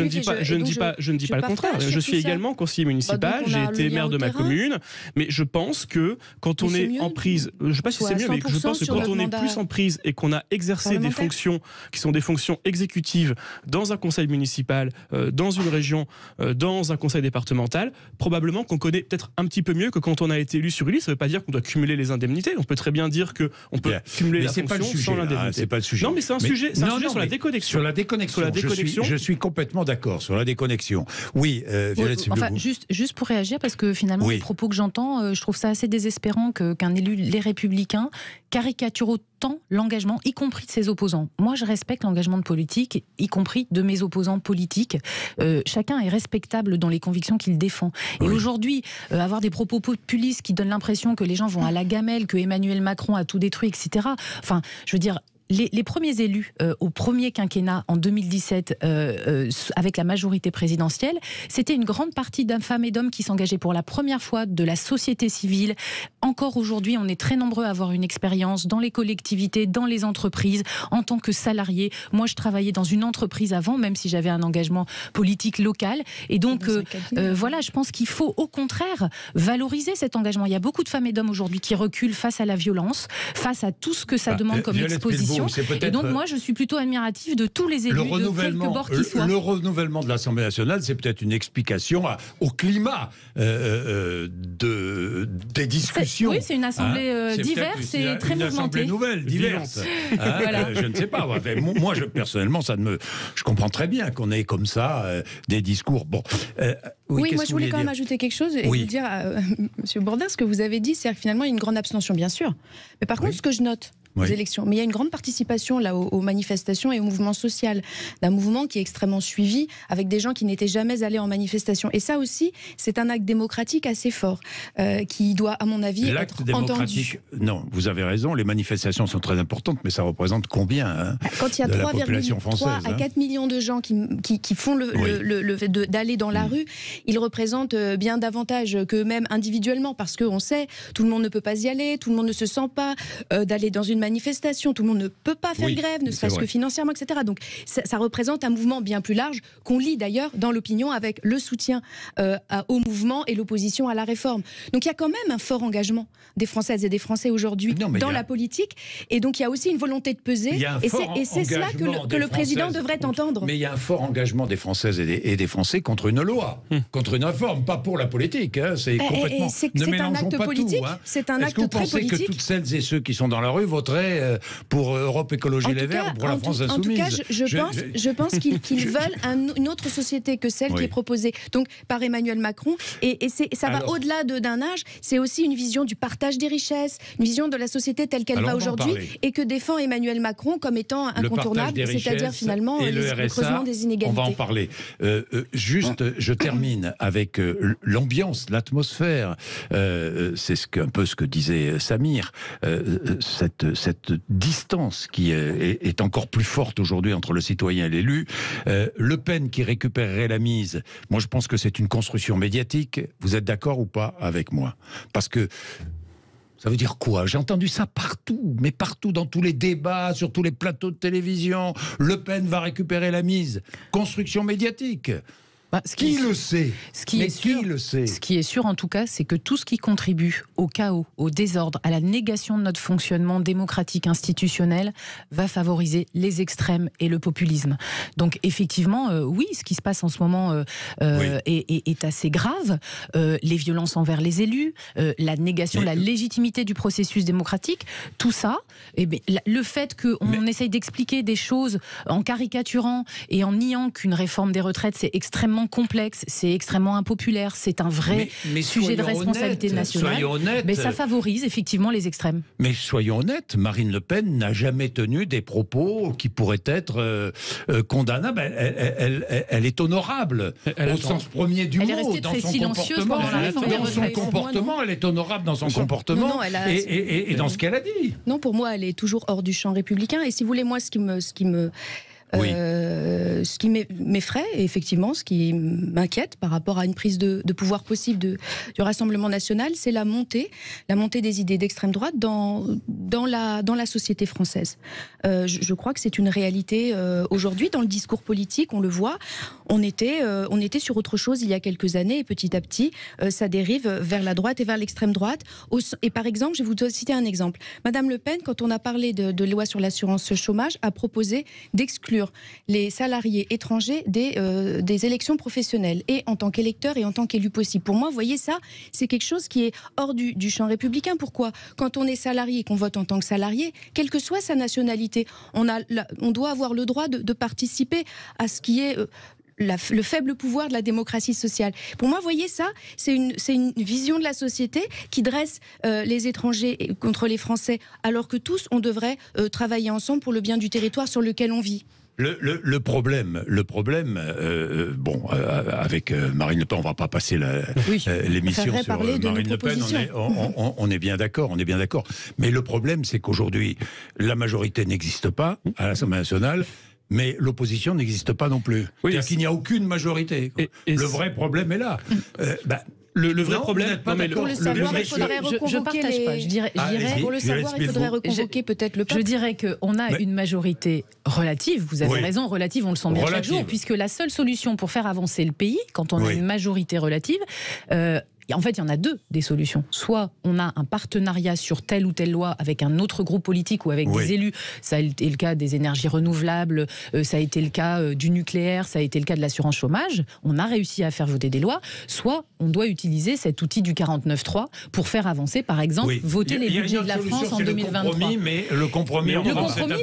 ne dis pas le contraire. Je suis également conseiller municipal, j'ai été maire de ma commune, mais je pense que quand on est en prise, je ne sais pas si c'est mieux, mais je pense que quand on est plus en prise et qu'on a exercé des fonctions qui sont des fonctions exécutives dans un conseil municipal, dans une région, dans un conseil départemental, probablement qu'on connaît peut-être un petit peu mieux que quand on a été élu sur une liste. Ça ne veut pas dire qu'on doit cumuler les indemnités. On peut très bien dire qu'on peut cumuler la fonction sans l'indemnité. C'est pas le sujet. Non, mais c'est un sujet sur la déconnexion. Sur la déconnexion. Je suis complètement d'accord sur la déconnexion. Oui, Violette. Enfin, juste pour réagir, parce que finalement, les propos que j'entends, je trouve ça assez désespérant qu'un élu, les Républicains, caricature autant l'engagement, y compris de ses opposants. Moi, je respecte l'engagement de politique, y compris de mes opposants politiques. Chacun est respectable dans les convictions qu'il défend. Et aujourd'hui, avoir des propos populistes qui donnent l'impression que les gens vont à la gamelle, que Emmanuel Macron a tout détruit, etc. Enfin, je veux dire... Les premiers élus au premier quinquennat en 2017 avec la majorité présidentielle, c'était une grande partie de femmes et d'hommes qui s'engageaient pour la première fois de la société civile. Encore aujourd'hui, on est très nombreux à avoir une expérience dans les collectivités, dans les entreprises, en tant que salarié. Moi, je travaillais dans une entreprise avant, même si j'avais un engagement politique local. Et donc, voilà, je pense qu'il faut au contraire valoriser cet engagement. Il y a beaucoup de femmes et d'hommes aujourd'hui qui reculent face à la violence, face à tout ce que ça demande comme exposition. opposition. Et donc moi, je suis plutôt admirative de tous les élus de quelque bord qu'ils soient. Le renouvellement de l'Assemblée nationale, c'est peut-être une explication au climat des discussions. Oui, c'est une assemblée diverse et très mouvementée. Une assemblée nouvelle, diverse. Voilà. Je ne sais pas. Moi, personnellement, je comprends très bien qu'on ait comme ça des discours. Bon. Oui, moi je voulais quand même ajouter quelque chose et vous dire, Monsieur Bourdin, ce que vous avez dit, c'est que finalement il y a une grande abstention, bien sûr. Mais par contre, ce que je note aux élections, mais il y a une grande participation là aux manifestations et au mouvement social, d'un mouvement qui est extrêmement suivi, avec des gens qui n'étaient jamais allés en manifestation. Et ça aussi, c'est un acte démocratique assez fort, qui doit, à mon avis, être entendu. Non, vous avez raison, les manifestations sont très importantes, mais ça représente combien quand il y a 3,3 à 4 millions de gens qui font le fait d'aller dans la rue, ils représentent bien davantage qu'eux-mêmes individuellement, parce qu'on sait, tout le monde ne peut pas y aller, tout le monde ne se sent pas d'aller dans une manifestation, tout le monde ne peut pas faire grève, ne serait-ce que financièrement, etc. Donc ça représente un mouvement bien plus large, qu'on lit d'ailleurs dans l'opinion avec le soutien au mouvement et l'opposition à la réforme. Donc il y a quand même un fort engagement des Françaises et des Français aujourd'hui dans la politique, et donc il y a aussi une volonté de peser, et c'est cela que le président devrait entendre. Mais il y a un fort engagement des Françaises et des Français contre une loi, contre une réforme, pas pour la politique. C'est complètement... C'est un acte politique, c'est un acte très politique. Est-ce que vous pensez que toutes celles et ceux qui sont dans la rue voteraient pour Europe Écologie Les Verts ou pour la France Insoumise? En tout cas, je pense qu'ils veulent une autre société que celle qui est proposée donc par Emmanuel Macron. Et ça va au-delà d'un âge. C'est aussi une vision du partage des richesses, une vision de la société telle qu'elle va aujourd'hui et que défend Emmanuel Macron comme étant incontournable, c'est-à-dire finalement le creusement des inégalités. On va en parler. Je termine avec l'ambiance, l'atmosphère. C'est un peu ce que disait Samir. Cette distance qui est encore plus forte aujourd'hui entre le citoyen et l'élu. Le Pen qui récupérerait la mise, moi je pense que c'est une construction médiatique. Vous êtes d'accord ou pas avec moi? Parce que ça veut dire quoi? J'ai entendu ça partout, mais partout, dans tous les débats, sur tous les plateaux de télévision. Le Pen va récupérer la mise. Construction médiatique. Qui le sait? Ce qui est sûr, en tout cas, c'est que tout ce qui contribue au chaos, au désordre, à la négation de notre fonctionnement démocratique institutionnel va favoriser les extrêmes et le populisme. Donc, effectivement, oui, ce qui se passe en ce moment est assez grave. Les violences envers les élus, la négation de la légitimité du processus démocratique, tout ça, le fait qu'on essaye d'expliquer des choses en caricaturant et en niant qu'une réforme des retraites, c'est extrêmement complexe, c'est extrêmement impopulaire, c'est un vrai sujet de responsabilité nationale. Mais ça favorise effectivement les extrêmes. Mais soyons honnêtes, Marine Le Pen n'a jamais tenu des propos qui pourraient être condamnables. Elle est honorable au sens premier du mot. Elle est restée très silencieuse pendant la réforme des retraites. Son comportement, elle est honorable dans son comportement et dans ce qu'elle a dit. Non, pour moi, elle est toujours hors du champ républicain. Et si vous voulez, moi, ce qui m'effraie, et effectivement, ce qui m'inquiète par rapport à une prise de pouvoir possible du Rassemblement national, c'est la montée des idées d'extrême droite dans la société française. Je crois que c'est une réalité aujourd'hui dans le discours politique, on le voit. On était sur autre chose il y a quelques années, et petit à petit, ça dérive vers la droite et vers l'extrême droite. Et par exemple, je vais vous citer un exemple. Madame Le Pen, quand on a parlé de loi sur l'assurance chômage, a proposé d'exclure les salariés étrangers des élections professionnelles, et en tant qu'électeurs et en tant qu'élus possibles. Pour moi, vous voyez, ça, c'est quelque chose qui est hors du champ républicain. Pourquoi? Quand on est salarié et qu'on vote en tant que salarié, quelle que soit sa nationalité, on doit avoir le droit de participer à ce qui est... le faible pouvoir de la démocratie sociale. Pour moi, vous voyez ça, c'est une vision de la société qui dresse les étrangers contre les Français, alors que tous, on devrait travailler ensemble pour le bien du territoire sur lequel on vit. Le problème, avec Marine Le Pen, on ne va pas passer l'émission sur Marine Le Pen, on est bien d'accord, Mais le problème, c'est qu'aujourd'hui, la majorité n'existe pas à l'Assemblée nationale, mais l'opposition n'existe pas non plus. C'est-à-dire qu'il n'y a aucune majorité. Le vrai problème est là. Le vrai problème, pour le savoir, il faudrait reconvoquer pour le savoir, il faudrait reconvoquer peut-être le peuple. Je dirais qu'on a une majorité relative, vous avez raison, relative, on le sent bien chaque jour, puisque la seule solution pour faire avancer le pays, quand on a une majorité relative, en fait, il y en a deux des solutions. Soit on a un partenariat sur telle ou telle loi avec un autre groupe politique ou avec des élus. Ça a été le cas des énergies renouvelables, ça a été le cas du nucléaire, ça a été le cas de l'assurance chômage. On a réussi à faire voter des lois. Soit on doit utiliser cet outil du 49.3 pour faire avancer, par exemple, voter les budgets de la France en 2023. Le compromis, mais le compromis,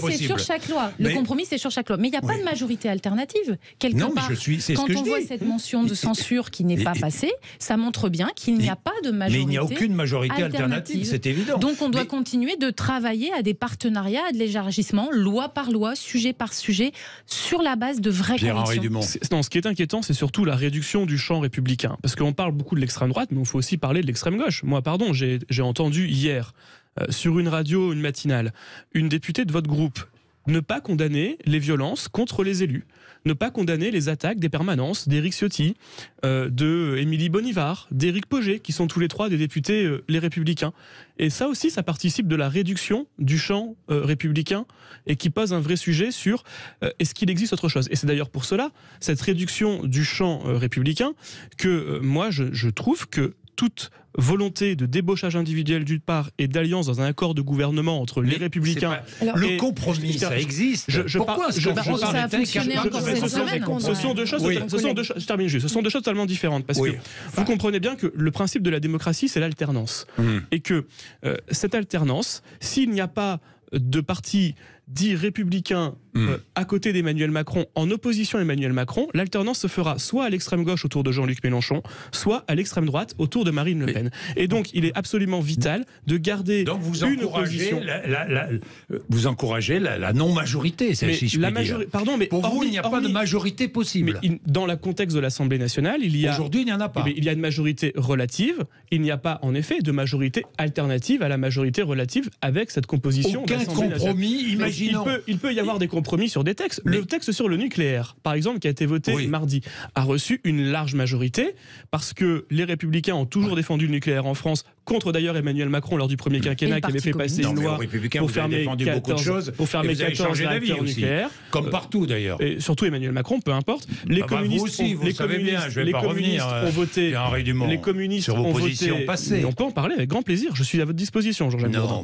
c'est sur chaque loi. Le compromis, c'est sur chaque loi. Mais il n'y a pas de majorité alternative. Quelque part, quand on voit cette mention de censure qui n'est pas passée, ça montre bien qu'il n'y a pas de majorité. Mais il n'y a aucune majorité alternative, c'est évident. Donc on doit continuer de travailler à des partenariats, à de l'élargissement, loi par loi, sujet par sujet, sur la base de vraies convictions. Ce qui est inquiétant, c'est surtout la réduction du champ républicain. Parce qu'on parle beaucoup de l'extrême droite, mais il faut aussi parler de l'extrême gauche. Moi, pardon, j'ai entendu hier, sur une radio, une matinale, une députée de votre groupe ne pas condamner les violences contre les élus, ne pas condamner les attaques des permanences d'Éric Ciotti, de Émilie Bonivard, d'Éric Poget, qui sont tous les trois des députés Les Républicains. Et ça aussi, ça participe de la réduction du champ républicain et qui pose un vrai sujet sur est-ce qu'il existe autre chose. Et c'est d'ailleurs pour cela, cette réduction du champ républicain, que moi je trouve que toute volonté de débauchage individuel d'une part et d'alliance dans un accord de gouvernement entre les Républicains. Le compromis, ça existe. Pourquoi ça a fonctionné encore cette semaine ? Ce sont deux choses. Je termine juste. Ce sont deux choses totalement différentes parce que vous comprenez bien que le principe de la démocratie, c'est l'alternance, et que cette alternance, s'il n'y a pas de parti dit républicain à côté d'Emmanuel Macron, en opposition à Emmanuel Macron, l'alternance se fera soit à l'extrême gauche autour de Jean-Luc Mélenchon, soit à l'extrême droite autour de Marine Le Pen. Et donc, il est absolument vital de garder une opposition. Vous encouragez la non-majorité, si je puis dire. Pardon, mais pour vous, il n'y a pas de majorité possible. Mais dans le contexte de l'Assemblée nationale, aujourd'hui, il n'y en a pas. Il y a une majorité relative. Il n'y a pas, en effet, de majorité alternative à la majorité relative avec cette composition. Aucun compromis, imaginons. Il peut y avoir des compromis sur des textes. Le texte sur le nucléaire, par exemple, qui a été voté mardi, a reçu une large majorité parce que les Républicains ont toujours défendu le nucléaire en France, contre d'ailleurs Emmanuel Macron lors du premier quinquennat qui avait fait passer une loi pour fermer 14 réacteurs nucléaires. Comme partout d'ailleurs. Et surtout Emmanuel Macron, peu importe. Les communistes ont voté. Les communistes sur vos positions passées. On peut en parler avec grand plaisir. Je suis à votre disposition, Jean-Jacques Bourdin.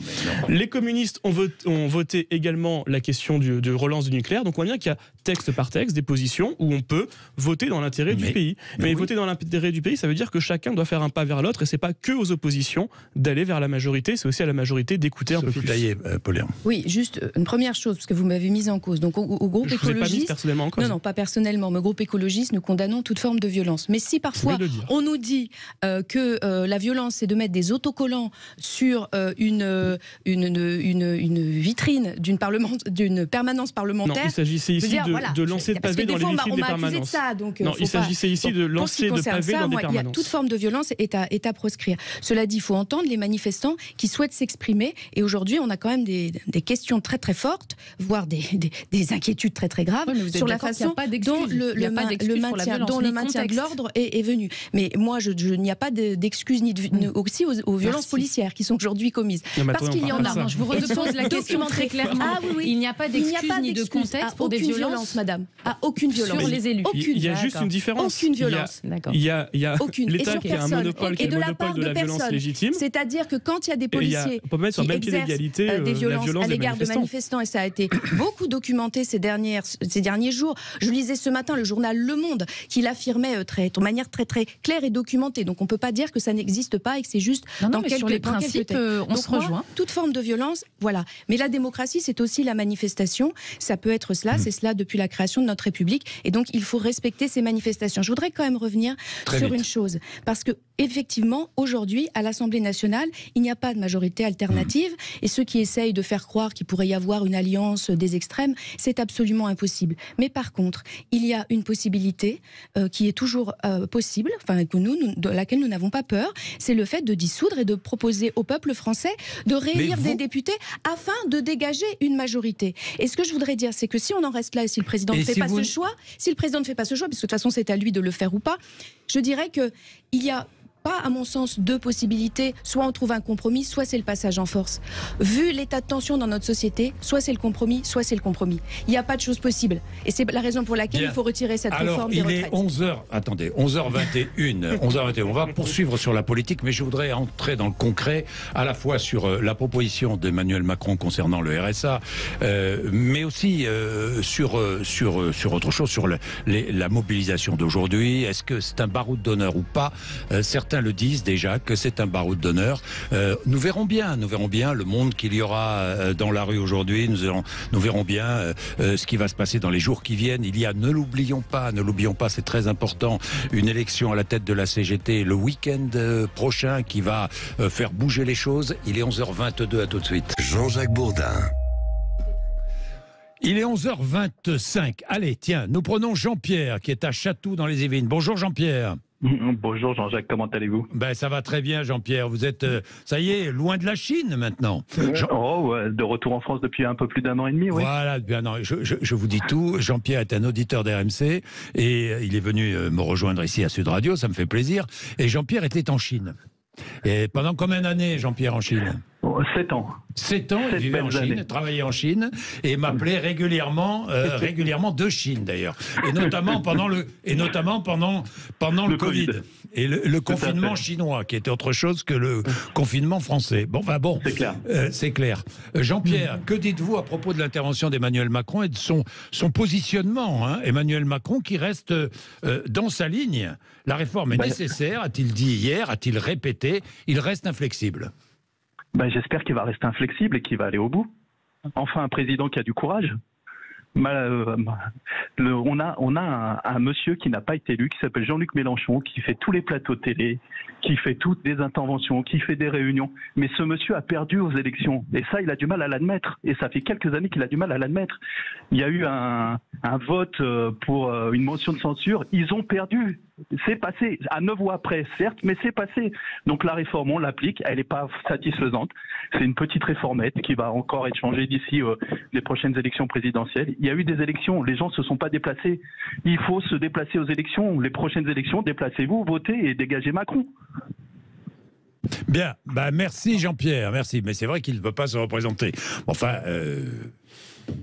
Les communistes ont voté également la question de relance du nucléaire. Donc on voit bien qu'il y a texte par texte des positions où on peut voter dans l'intérêt du pays. Mais voter dans l'intérêt du pays, ça veut dire que chacun doit faire un pas vers l'autre et c'est pas que aux oppositions d'aller vers la majorité, c'est aussi à la majorité d'écouter un peu plus. Paulin. Oui, juste une première chose, parce que vous m'avez mise en cause. Donc au groupe écologiste... Je vous ai pas mise personnellement en cause. Non, pas personnellement. Mais au groupe écologiste, nous condamnons toute forme de violence. Mais si parfois on nous dit que la violence, c'est de mettre des autocollants sur une vitrine d'une permanence parlementaire... Non, il s'agissait ici de lancer de pavés dans les vitrines des permanences. Non, il s'agissait ici de lancer de pavés dans des permanences. Toute forme de violence est à proscrire. Cela dit, il faut entendre les manifestants qui souhaitent s'exprimer. Et aujourd'hui, on a quand même des questions très très fortes, voire des inquiétudes très très graves sur la façon dont le maintien de l'ordre est venu. Mais moi, il n'y a pas d'excuses aussi aux violences policières qui sont aujourd'hui commises. Parce qu'il y en a. Je vous repose la question très clairement. Il n'y a pas d'excuses ni de contexte pour des violences, madame. À aucune violence. Sur les élus. Il y a juste une différence. Aucune violence. Il y a l'État qui a un monopole qui est le monopole de la violence légitime. C'est-à-dire que quand il y a des policiers qui exercent des violences à l'égard de manifestants, et ça a été beaucoup documenté ces derniers jours, je lisais ce matin le journal Le Monde qui l'affirmait de manière très très claire et documentée. Donc on ne peut pas dire que ça n'existe pas et que c'est juste dans quelques sur les principes, on se rejoint. Toute forme de violence, voilà. Mais la démocratie, c'est aussi la manifestation. Ça peut être cela, c'est cela depuis la création de notre République. Et donc il faut respecter ces manifestations. Je voudrais quand même revenir sur une chose, parce que effectivement, aujourd'hui, à l'Assemblée nationale, il n'y a pas de majorité alternative. Et ceux qui essayent de faire croire qu'il pourrait y avoir une alliance des extrêmes, c'est absolument impossible. Mais par contre, il y a une possibilité qui est toujours possible, de laquelle nous n'avons pas peur, c'est le fait de dissoudre et de proposer au peuple français de réélire des députés afin de dégager une majorité. Et ce que je voudrais dire, c'est que si on en reste là et si le président ne fait pas ce choix, puisque de toute façon c'est à lui de le faire ou pas, je dirais qu'il y a pas, à mon sens, deux possibilités. Soit on trouve un compromis, soit c'est le passage en force. Vu l'état de tension dans notre société, soit c'est le compromis, soit c'est le compromis. Il n'y a pas de chose possible. Et c'est la raison pour laquelle il faut retirer cette réforme des retraites. Alors, il est 11h. Attendez, 11h21. 11h21. On va poursuivre sur la politique, mais je voudrais entrer dans le concret, à la fois sur la proposition d'Emmanuel Macron concernant le RSA, mais aussi sur autre chose, sur la mobilisation d'aujourd'hui. Est-ce que c'est un baroud d'honneur ou pas? Certains le disent déjà que c'est un baroud d'honneur. Nous verrons bien le monde qu'il y aura dans la rue aujourd'hui. Nous verrons bien ce qui va se passer dans les jours qui viennent. Il y a, ne l'oublions pas, c'est très important, une élection à la tête de la CGT le week-end prochain qui va faire bouger les choses. Il est 11h22, à tout de suite. Jean-Jacques Bourdin. Il est 11h25. Allez, tiens, nous prenons Jean-Pierre qui est à Chatou dans les Yvelines. Bonjour Jean-Pierre. Bonjour Jean-Jacques, comment allez-vous? Ben ça va très bien Jean-Pierre, vous êtes, ça y est, loin de la Chine maintenant. De retour en France depuis un peu plus d'un an et demi, oui. Voilà, je vous dis tout, Jean-Pierre est un auditeur d'RMC et il est venu me rejoindre ici à Sud Radio, ça me fait plaisir. Et Jean-Pierre était en Chine. Et pendant combien d'années Jean-Pierre en Chine? 7 ans. 7 ans, il vivait en Chine, travaillait en Chine et m'appelait régulièrement de Chine d'ailleurs. Et notamment pendant le Covid. Et le confinement chinois, qui était autre chose que le confinement français. Bon. C'est clair. C'est clair. Jean-Pierre, que dites-vous à propos de l'intervention d'Emmanuel Macron et de son positionnement, hein? Emmanuel Macron qui reste dans sa ligne. La réforme est nécessaire, a-t-il dit hier, a-t-il répété, il reste inflexible. J'espère qu'il va rester inflexible et qu'il va aller au bout. Enfin, un président qui a du courage. On a un monsieur qui n'a pas été élu, qui s'appelle Jean-Luc Mélenchon, qui fait tous les plateaux télé, qui fait toutes des interventions, qui fait des réunions. Mais ce monsieur a perdu aux élections. Et ça, il a du mal à l'admettre. Et ça fait quelques années qu'il a du mal à l'admettre. Il y a eu un vote pour une motion de censure. Ils ont perdu. C'est passé. À 9 voix près, certes, mais c'est passé. Donc la réforme, on l'applique. Elle n'est pas satisfaisante. C'est une petite réformette qui va encore être changée d'ici les prochaines élections présidentielles. Il y a eu des élections. Les gens ne se sont pas déplacés. Il faut se déplacer aux élections. Les prochaines élections, déplacez-vous, votez et dégagez Macron. Bien. Merci Jean-Pierre. Merci. Mais c'est vrai qu'il ne peut pas se représenter. Enfin...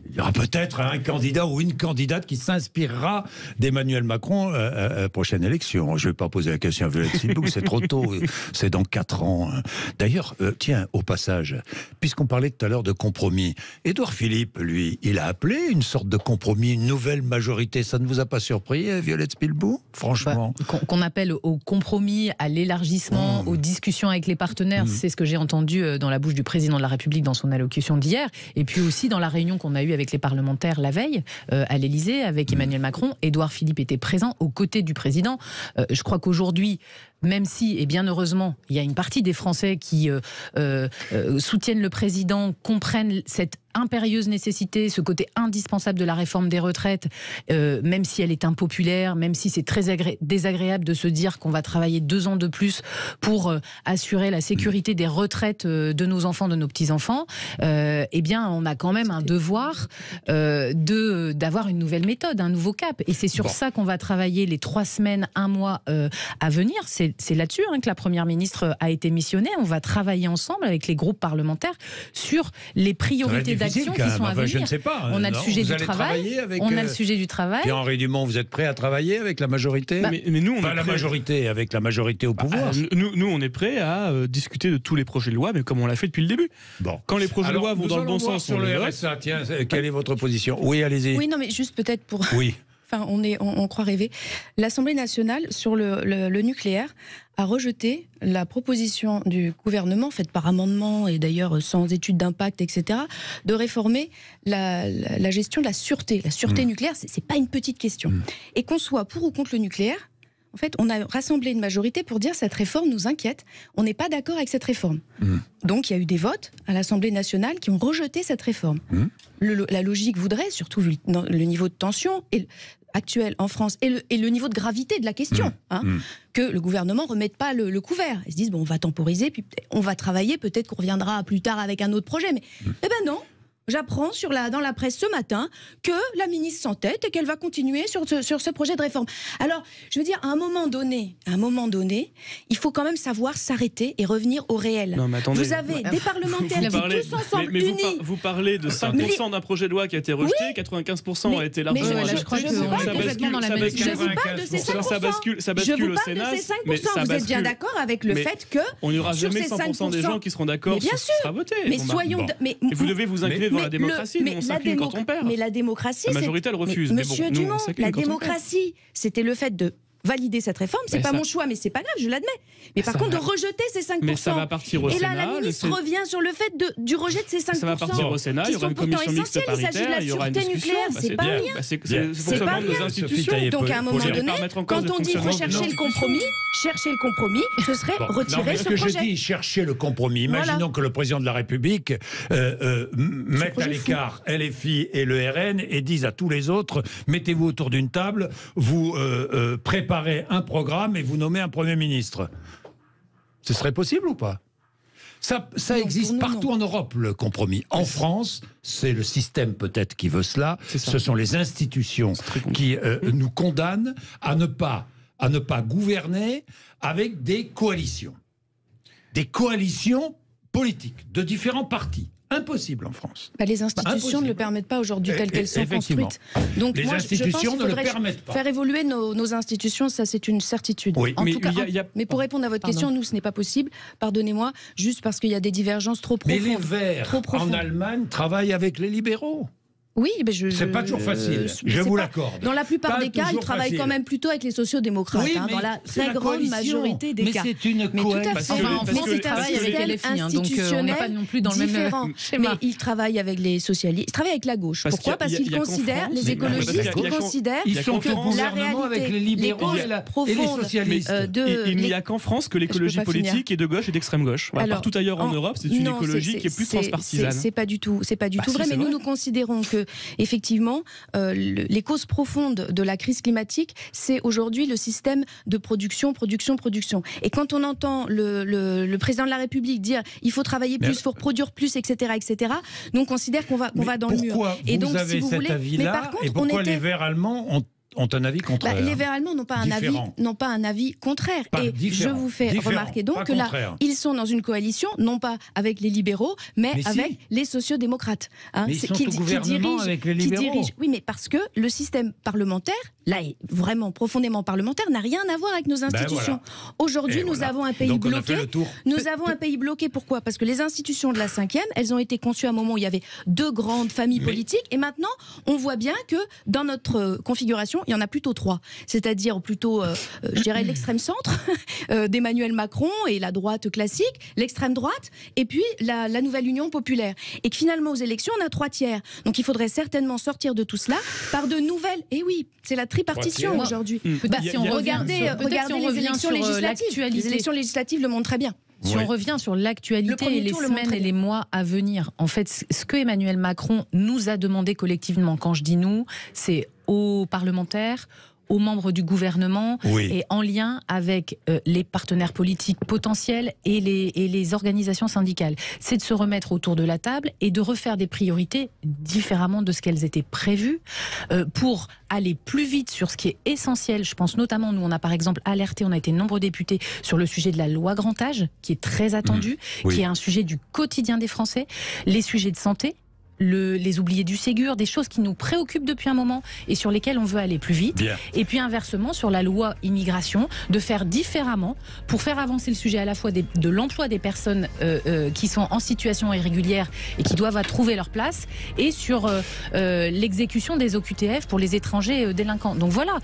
il y aura peut-être un candidat ou une candidate qui s'inspirera d'Emmanuel Macron à la prochaine élection. Je ne vais pas poser la question à Violette Sylboux, c'est trop tôt, c'est dans 4 ans. D'ailleurs, tiens, au passage, puisqu'on parlait tout à l'heure de compromis, Édouard Philippe, lui, il a appelé une sorte de compromis, une nouvelle majorité. Ça ne vous a pas surpris, Violette Sylboux, franchement? Qu'on appelle au compromis, à l'élargissement, aux discussions avec les partenaires, c'est ce que j'ai entendu dans la bouche du président de la République dans son allocution d'hier, et puis aussi dans la réunion qu'on a eue avec les parlementaires la veille à l'Élysée avec Emmanuel Macron. Édouard Philippe était présent aux côtés du président. Je crois qu'aujourd'hui, même si, et bien heureusement, il y a une partie des Français qui soutiennent le président, comprennent cette impérieuse nécessité, ce côté indispensable de la réforme des retraites, même si elle est impopulaire, même si c'est très désagréable de se dire qu'on va travailler 2 ans de plus pour assurer la sécurité des retraites de nos enfants, de nos petits-enfants, eh bien, on a quand même un devoir d'avoir une nouvelle méthode, un nouveau cap. Et c'est sur ça qu'on va travailler les 3 semaines, 1 mois à venir. C'est là-dessus que la Première ministre a été missionnée. On va travailler ensemble avec les groupes parlementaires sur les priorités d'action qui sont à venir. Je ne sais pas. On a le sujet du travail. On a le sujet du travail. Pierre-Henri Dumont, vous êtes prêt à travailler avec la majorité? Mais nous, on est la majorité, avec la majorité au pouvoir. Nous, on est prêt à discuter de tous les projets de loi, mais comme on l'a fait depuis le début. Quand les projets de loi vont dans le bon sens, sur le RSA, tiens, quelle est votre position? Oui, allez-y. Oui, non, mais juste peut-être pour... Oui. Enfin, on croit rêver. L'Assemblée nationale, sur le nucléaire, a rejeté la proposition du gouvernement, faite par amendement et d'ailleurs sans étude d'impact, etc., de réformer la gestion de la sûreté. La sûreté nucléaire, c'est pas une petite question. Et qu'on soit pour ou contre le nucléaire, en fait, on a rassemblé une majorité pour dire cette réforme nous inquiète, on n'est pas d'accord avec cette réforme. Donc il y a eu des votes à l'Assemblée nationale qui ont rejeté cette réforme. La logique voudrait, surtout vu le niveau de tension actuel en France et le niveau de gravité de la question, que le gouvernement ne remette pas le couvert. Ils se disent, on va temporiser, puis on va travailler, peut-être qu'on reviendra plus tard avec un autre projet. Mais eh ben non, j'apprends dans la presse ce matin que la ministre s'entête et qu'elle va continuer sur ce projet de réforme. Alors, je veux dire, à un moment donné, il faut quand même savoir s'arrêter et revenir au réel. Non, mais attendez. Vous avez des parlementaires qui tous ensemble mais unis. vous parlez de 5% d'un projet de loi qui a été rejeté, 95% a été largement rejeté. Je crois que je vous parle de ces 5%. Ça bascule au Sénat. Vous êtes bien d'accord avec le fait que on n'y aura jamais 100% des gens qui seront d'accord sur ce qui sera voté. Mais soyons... Et vous devez vous incliner devant la démocratie. Nous, on s'incline quand on perd. Mais la démocratie... La majorité, elle refuse. Monsieur Dumont, la démocratie, c'était le fait de valider cette réforme, c'est pas mon choix, mais c'est pas grave, je l'admets. Mais par contre, de rejeter ces 5%. Mais ça va partir au Sénat. Et là, la ministre revient sur le fait du rejet de ces 5%. Ça va partir au Sénat, il y aura une commission mixte paritaire, il y aura une discussion. C'est pas rien. C'est fonctionnement de nos institutions. Donc à un moment donné, quand on dit qu'il faut chercher le compromis, ce serait retirer ce projet. Ce que je dis, chercher le compromis. Imaginons que le président de la République mette à l'écart LFI et le RN et dise à tous les autres, mettez-vous autour d'une table, vous préparez un programme et vous nommez un Premier ministre. Ce serait possible ou pas ? Ça existe partout en Europe, le compromis. En France, c'est le système peut-être qui veut cela. Ce sont les institutions qui nous condamnent à ne pas gouverner avec des coalitions. Des coalitions politiques de différents partis. Impossible en France. Les institutions ne le permettent pas aujourd'hui telles qu'elles sont construites. Donc les institutions ne le permettent pas. Faire évoluer nos institutions, ça c'est une certitude. Oui, mais pour répondre à votre question, nous ce n'est pas possible. Pardonnez-moi, juste parce qu'il y a des divergences trop profondes. Mais les Verts en Allemagne travaillent avec les libéraux. Oui, mais c'est pas toujours facile, je vous l'accorde. Dans la plupart des cas, ils travaillent quand même plutôt avec les sociodémocrates, dans la très grande majorité des cas. Mais c'est une coalition. En France, ils travaillent avec LFI, donc on n'est pas non plus dans le même schéma. Mais ils travaillent avec les socialistes, ils travaillent avec la gauche. Pourquoi ? Parce qu'ils considèrent, les écologistes, ils considèrent que la réalité, les causes profondes il n'y a qu'en France que l'écologie politique est de gauche et d'extrême gauche. Partout ailleurs en Europe, c'est une écologie qui est plus transpartisane. C'est pas du tout vrai, mais nous considérons que effectivement, les causes profondes de la crise climatique, c'est aujourd'hui le système de production. Et quand on entend le président de la République dire il faut travailler plus, il faut produire plus, etc., nous on considère qu'on va dans le mur. Et donc, si vous voulez, mais par contre, et pourquoi les Verts allemands ont un avis contraire. Les Verts allemands n'ont pas un avis contraire. Je vous fais remarquer donc que là, ils sont dans une coalition, non pas avec les libéraux, mais avec les sociodémocrates. Mais ils sont au gouvernement avec les libéraux. Oui, mais parce que le système parlementaire, là, est vraiment profondément parlementaire, n'a rien à voir avec nos institutions. Aujourd'hui, nous avons un pays bloqué. Nous avons un pays bloqué. Pourquoi ? Parce que les institutions de la 5e, elles ont été conçues à un moment où il y avait deux grandes familles politiques, et maintenant, on voit bien que dans notre configuration, il y en a plutôt trois. C'est-à-dire plutôt, je dirais, l'extrême centre d'Emmanuel Macron et la droite classique, l'extrême droite, et puis la nouvelle Union populaire. Et que finalement, aux élections, on a 3/3. Donc il faudrait certainement sortir de tout cela par de nouvelles... Et oui, c'est la tripartition aujourd'hui. Si on regardez les élections législatives. Les élections législatives le montrent très bien. Si on revient sur l'actualité et les semaines et les mois à venir, en fait, ce que Emmanuel Macron nous a demandé collectivement, quand je dis nous, c'est aux parlementaires, aux membres du gouvernement et en lien avec les partenaires politiques potentiels et les organisations syndicales. C'est de se remettre autour de la table et de refaire des priorités différemment de ce qu'elles étaient prévues pour aller plus vite sur ce qui est essentiel. Je pense notamment, nous on a par exemple alerté, on a été nombreux députés sur le sujet de la loi grand âge, qui est très attendu, qui est un sujet du quotidien des Français, les sujets de santé, les oubliés du Ségur, des choses qui nous préoccupent depuis un moment et sur lesquelles on veut aller plus vite. Et puis inversement, sur la loi immigration, de faire différemment pour faire avancer le sujet à la fois de l'emploi des personnes qui sont en situation irrégulière et qui doivent trouver leur place, et sur l'exécution des OQTF pour les étrangers délinquants. Donc voilà,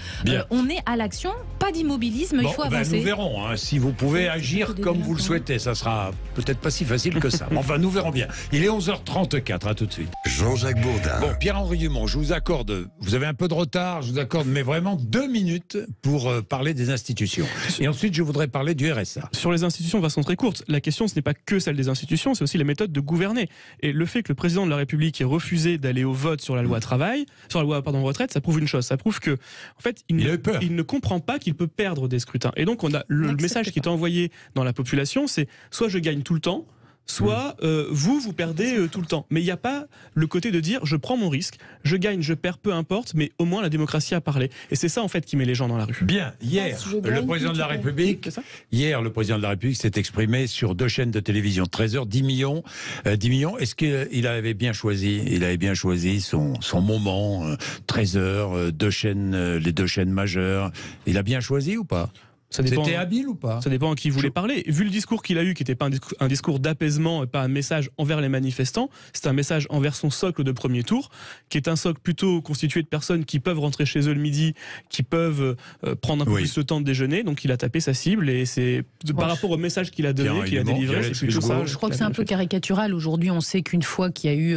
on est à l'action, pas d'immobilisme, il faut avancer. Nous verrons, si vous pouvez agir comme vous le souhaitez. Ça sera peut-être pas si facile que ça. Enfin, nous verrons bien. Il est 11h34, à tout de suite. Jean-Jacques Bourdin. Bon, Pierre-Henri Dumont, je vous accorde, vous avez un peu de retard, je vous accorde, mais vraiment 2 minutes pour parler des institutions. Et ensuite, je voudrais parler du RSA. Sur les institutions, de façon très courte, la question, ce n'est pas que celle des institutions, c'est aussi les méthodes de gouverner. Et le fait que le président de la République ait refusé d'aller au vote sur la loi retraite, ça prouve une chose. Ça prouve que, en fait, il ne comprend pas qu'il peut perdre des scrutins. Et donc, on a le message qui est envoyé dans la population, c'est soit je gagne tout le temps, soit vous perdez tout le temps. Mais il n'y a pas le côté de dire je prends mon risque, je gagne, je perds, peu importe, mais au moins la démocratie a parlé. Et c'est ça en fait qui met les gens dans la rue. Bien, hier, le président de la République s'est exprimé sur 2 chaînes de télévision, 13h, 10 millions. Est-ce qu'il avait bien choisi son moment, 13h, les 2 chaînes majeures. Il a bien choisi ou pas ? C'était habile ou pas ? Ça dépend à qui il voulait parler. Vu le discours qu'il a eu, qui n'était pas un discours d'apaisement et pas un message envers les manifestants, c'est un message envers son socle de premier tour, qui est un socle plutôt constitué de personnes qui peuvent rentrer chez eux le midi, qui peuvent prendre un peu plus le temps de déjeuner. Donc il a tapé sa cible et c'est par rapport au message qu'il a donné, qu'il a délivré, c'est plutôt ça. Je crois que c'est un peu caricatural. Aujourd'hui, on sait qu'une fois qu'il y a eu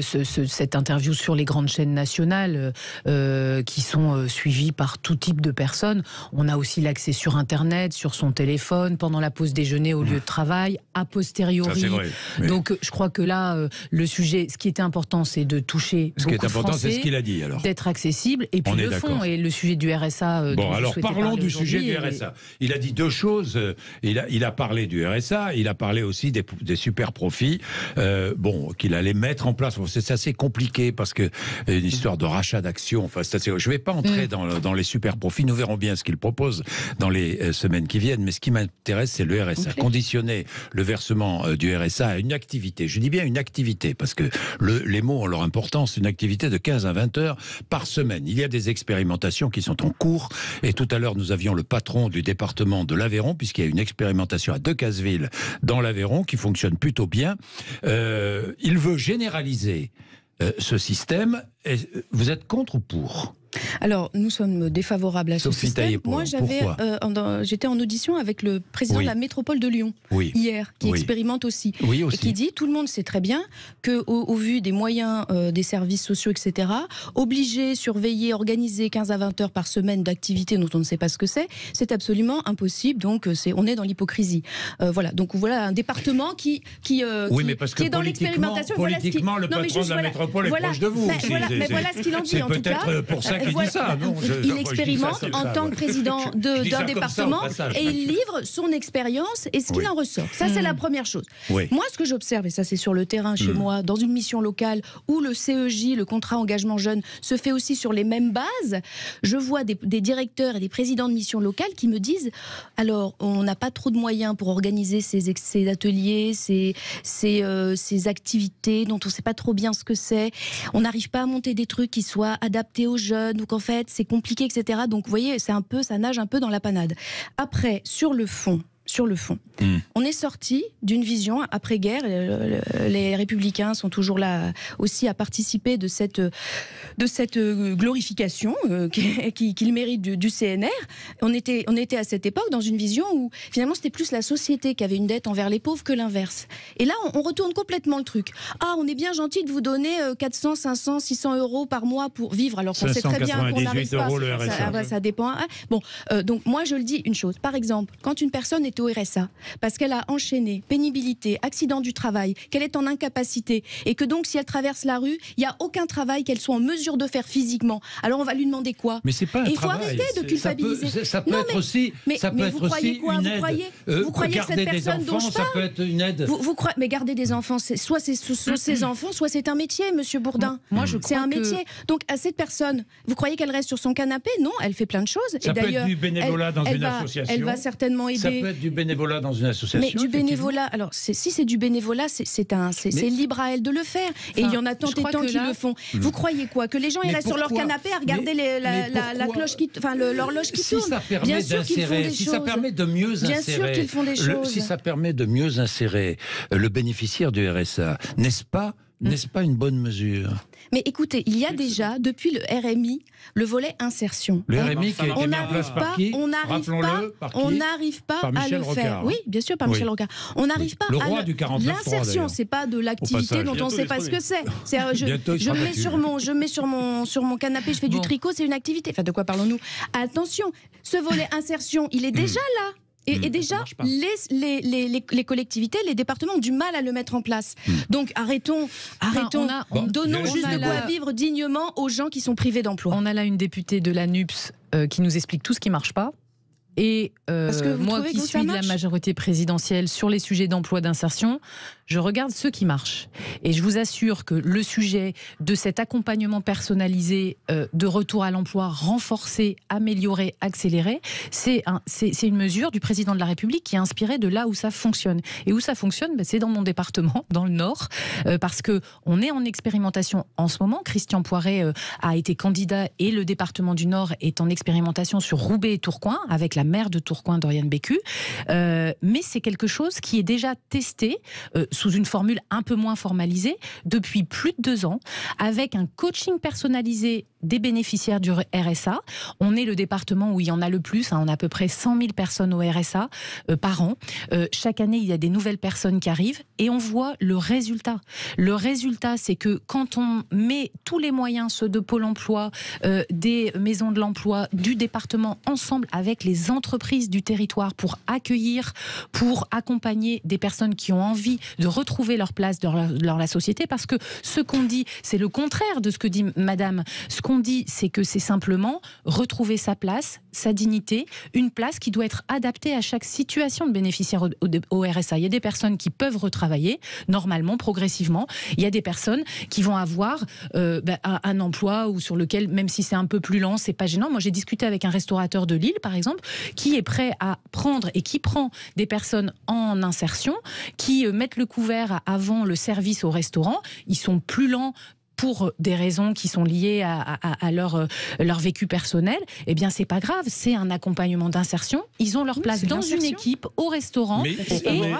cette interview sur les grandes chaînes nationales qui sont suivies par tout type de personnes, on a aussi l'accès sur Internet, sur son téléphone, pendant la pause déjeuner au lieu de travail, a posteriori. Ça, c'est vrai, mais... Donc je crois que là, le sujet, ce qui était important, c'est de toucher ce qui est important, Français, c'est ce qu'il a dit, alors. D'être accessible, et puis le fond, et le sujet du RSA. Bon, alors parlons du sujet du RSA. Il a dit 2 choses. Il a parlé du RSA, il a parlé aussi des super profits, qu'il allait mettre en place. Bon, c'est assez compliqué parce que une histoire de rachat d'actions. Enfin, je ne vais pas entrer dans les super profits. Nous verrons bien ce qu'il propose dans les semaines qui viennent, mais ce qui m'intéresse, c'est le RSA. Okay. Conditionner le versement du RSA à une activité. Je dis bien une activité, parce que les mots ont leur importance. Une activité de 15 à 20 heures par semaine. Il y a des expérimentations qui sont en cours, et tout à l'heure, nous avions le patron du département de l'Aveyron, puisqu'il y a une expérimentation à Decazeville dans l'Aveyron qui fonctionne plutôt bien. Il veut généraliser ce système. Vous êtes contre ou pour ? Alors, nous sommes défavorables à ce système. Moi, j'étais en audition avec le président de la métropole de Lyon hier, qui expérimente aussi. Et qui dit, tout le monde sait très bien qu'au vu des moyens des services sociaux, etc., obliger, surveiller, organiser 15 à 20 heures par semaine d'activité dont on ne sait pas ce que c'est absolument impossible. Donc, on est dans l'hypocrisie. Voilà. Donc, voilà un département qui est dans l'expérimentation. Politiquement, le patron de la métropole est proche de vous. Mais voilà ce qu'il en dit, en tout cas. C'est peut-être pour ça qu'il dit ça. Il expérimente en tant que président d'un département et il livre son expérience et ce qu'il en ressort. Ça, c'est la première chose. Moi, ce que j'observe, et ça c'est sur le terrain chez moi, dans une mission locale où le CEJ, le contrat engagement jeune, se fait aussi sur les mêmes bases, je vois des directeurs et des présidents de missions locales qui me disent, alors, on n'a pas trop de moyens pour organiser ces ateliers, ces activités dont on ne sait pas trop bien ce que c'est. On n'arrive pas à monter des trucs qui soient adaptés aux jeunes. Donc en fait, c'est compliqué, etc. Donc vous voyez, ça nage un peu dans la panade. Après, sur le fond, on est sorti d'une vision après-guerre. Les Républicains sont toujours là aussi à participer de cette glorification qu'ils méritent du CNR. On était à cette époque dans une vision où finalement c'était plus la société qui avait une dette envers les pauvres que l'inverse. Et là, on retourne complètement le truc. Ah, on est bien gentil de vous donner 400, 500, 600 euros par mois pour vivre, alors qu'on sait très bien qu'on n'arrive pas. Ça dépend. Bon, donc moi je le dis une chose. Par exemple, quand une personne est au RSA, parce qu'elle a enchaîné pénibilité, accident du travail, qu'elle est en incapacité, et que donc si elle traverse la rue, il n'y a aucun travail qu'elle soit en mesure de faire physiquement. Alors on va lui demander quoi ? Mais c'est pas un travail. Il faut arrêter de culpabiliser. Ça peut être aussi une aide. Vous croyez que cette personne dont je parle, ça peut être une aide. Mais garder des enfants, soit ce sont ses enfants, soit c'est un métier, Monsieur Bourdin. Moi, je c'est un métier. Donc à cette personne, vous croyez qu'elle reste sur son canapé ? Non, elle fait plein de choses. Ça peut être du bénévolat dans une association. Elle va certainement aider. Ça peut être du bénévolat dans une association. Mais du bénévolat, alors si c'est du bénévolat, c'est libre à elle de le faire. Et il y en a tant et tant qui le font. Vous croyez quoi ? Que les gens ils restent sur leur canapé à regarder la cloche l'horloge qui tourne ? Bien sûr qu'ils font des choses. Si ça permet de mieux insérer. Bien sûr qu'ils font des choses. Si ça permet de mieux insérer le bénéficiaire du RSA, n'est-ce pas une bonne mesure ? Mais écoutez, il y a déjà, depuis le RMI, le volet insertion. Le RMI qui a été mis en place par qui ? On n'arrive pas à le faire. Oui, bien sûr, par Michel Rocard. On n'arrive pas à l'insertion, c'est pas de l'activité dont on ne sait pas ce que c'est. Je mets sur mon canapé, je fais du tricot, c'est une activité. Enfin, de quoi parlons-nous ? Attention, ce volet insertion, il est déjà là. Et déjà, les collectivités, les départements ont du mal à le mettre en place. Donc arrêtons. Donnons juste de quoi vivre dignement aux gens qui sont privés d'emploi. On a là une députée de la NUPS qui nous explique tout ce qui ne marche pas. Et moi qui suis de la majorité présidentielle sur les sujets d'emploi, d'insertion, je regarde ceux qui marchent. Et je vous assure que le sujet de cet accompagnement personnalisé de retour à l'emploi, renforcé, amélioré, accéléré, c'est une mesure du président de la République qui est inspirée de là où ça fonctionne. Et où ça fonctionne, c'est dans mon département, dans le Nord, parce qu'on est en expérimentation en ce moment. Christian Poiret a été candidat et le département du Nord est en expérimentation sur Roubaix et Tourcoing, avec la maire de Tourcoing, Doriane Bécu. Mais c'est quelque chose qui est déjà testé sous une formule un peu moins formalisée depuis plus de 2 ans, avec un coaching personnalisé des bénéficiaires du RSA. On est le département où il y en a le plus, on a à peu près 100 000 personnes au RSA par an. Chaque année, il y a des nouvelles personnes qui arrivent et on voit le résultat. Le résultat, c'est que quand on met tous les moyens, ceux de Pôle emploi, des maisons de l'emploi, du département, ensemble avec les entreprises du territoire pour accueillir, pour accompagner des personnes qui ont envie de retrouver leur place dans la société, parce que ce qu'on dit, c'est le contraire de ce que dit madame. Ce qu'on dit, c'est que c'est simplement retrouver sa place, sa dignité, une place qui doit être adaptée à chaque situation de bénéficiaire au RSA. Il y a des personnes qui peuvent retravailler, normalement, progressivement. Il y a des personnes qui vont avoir un emploi ou sur lequel, même si c'est un peu plus lent, c'est pas gênant. Moi, j'ai discuté avec un restaurateur de Lille, par exemple, qui est prêt à prendre et qui prend des personnes en insertion, qui mettent le couvert avant le service au restaurant. Ils sont plus lents pour des raisons qui sont liées à leur vécu personnel. Eh bien, c'est pas grave, c'est un accompagnement d'insertion. Ils ont leur place dans une équipe au restaurant et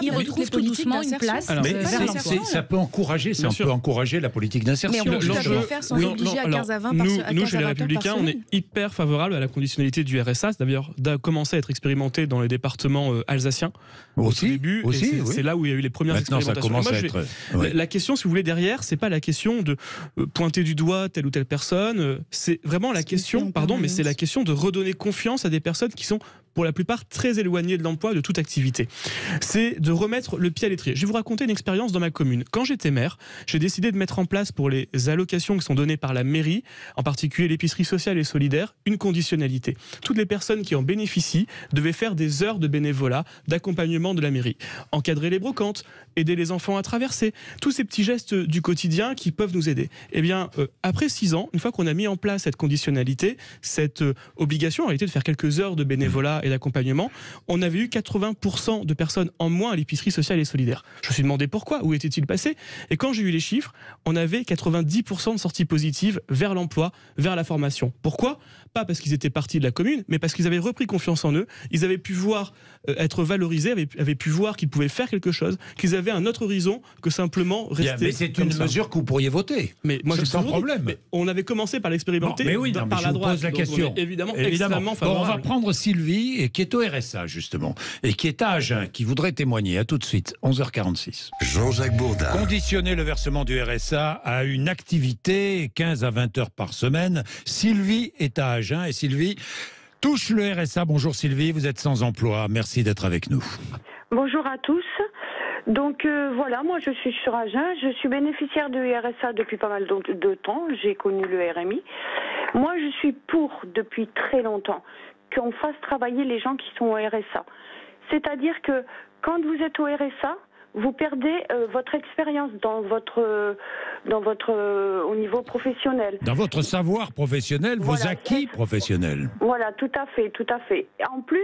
ils retrouvent tout doucement une place vers l'emploi. Ça peut encourager, la politique d'insertion. Mais on peut tout à fait faire sans obliger à 15 à 20 Nous, chez les Républicains, on est hyper favorable à la conditionnalité du RSA. C'est d'ailleurs commencé à être expérimenté dans les départements alsaciens au début. C'est là où il y a eu les premières expérimentations. Maintenant, ça commence à être... La question, si vous voulez, derrière, c'est pas la question de pointer du doigt telle ou telle personne, c'est vraiment la question, c'est la question de redonner confiance à des personnes qui sont pour la plupart très éloignées de l'emploi, de toute activité. C'est de remettre le pied à l'étrier. Je vais vous raconter une expérience dans ma commune. Quand j'étais maire, j'ai décidé de mettre en place pour les allocations qui sont données par la mairie, en particulier l'épicerie sociale et solidaire, une conditionnalité. Toutes les personnes qui en bénéficient devaient faire des heures de bénévolat, d'accompagnement de la mairie. Encadrer les brocantes, aider les enfants à traverser, tous ces petits gestes du quotidien qui peuvent nous aider. Eh bien, après 6 ans, une fois qu'on a mis en place cette conditionnalité, cette obligation en réalité de faire quelques heures de bénévolat et d'accompagnement, on avait eu 80% de personnes en moins à l'épicerie sociale et solidaire. Je me suis demandé pourquoi, où était-il passé? Et quand j'ai eu les chiffres, on avait 90% de sorties positives vers l'emploi, vers la formation. Pourquoi? Pas parce qu'ils étaient partis de la commune, mais parce qu'ils avaient repris confiance en eux, ils avaient pu voir être valorisés, avaient pu voir qu'ils pouvaient faire quelque chose, qu'ils avaient un autre horizon que simplement rester. Mais c'est une mesure que vous pourriez voter. Mais moi, sans problème. Mais on avait commencé par l'expérimenter par la droite. Pose la question. Évidemment. Extrêmement favorable. On va prendre Sylvie, qui est au RSA justement, et qui est à Agen, qui voudrait témoigner. À tout de suite, 11h46. Jean-Jacques Bourdin. Conditionner le versement du RSA à une activité 15 à 20 heures par semaine. Sylvie est à Agen et Sylvie touche le RSA. Bonjour Sylvie, vous êtes sans emploi. Merci d'être avec nous. Bonjour à tous. Donc voilà, moi je suis sur Agen, je suis bénéficiaire de RSA depuis pas mal de temps, j'ai connu le RMI. Moi je suis pour, depuis très longtemps, qu'on fasse travailler les gens qui sont au RSA. C'est-à-dire que quand vous êtes au RSA, vous perdez votre expérience au niveau professionnel. Dans votre savoir professionnel, vos acquis professionnels. Voilà, tout à fait, tout à fait. En plus,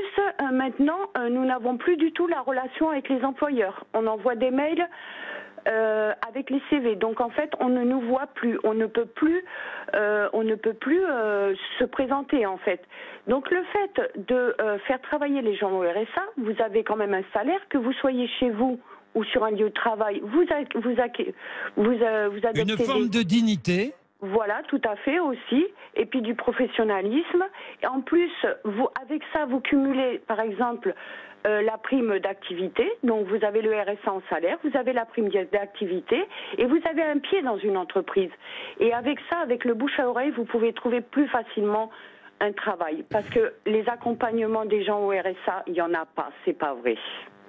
maintenant, nous n'avons plus du tout la relation avec les employeurs. On envoie des mails avec les CV. Donc en fait, on ne nous voit plus. On ne peut plus se présenter en fait. Donc le fait de faire travailler les gens au RSA, vous avez quand même un salaire, que vous soyez chez vous ou sur un lieu de travail, vous adoptez une forme de dignité. Voilà, tout à fait aussi, et puis du professionnalisme. Et en plus, avec ça, vous cumulez, par exemple, la prime d'activité. Donc, vous avez le RSA en salaire, vous avez la prime d'activité, et vous avez un pied dans une entreprise. Et avec ça, avec le bouche à oreille, vous pouvez trouver plus facilement un travail. Parce que les accompagnements des gens au RSA, il n'y en a pas, c'est pas vrai.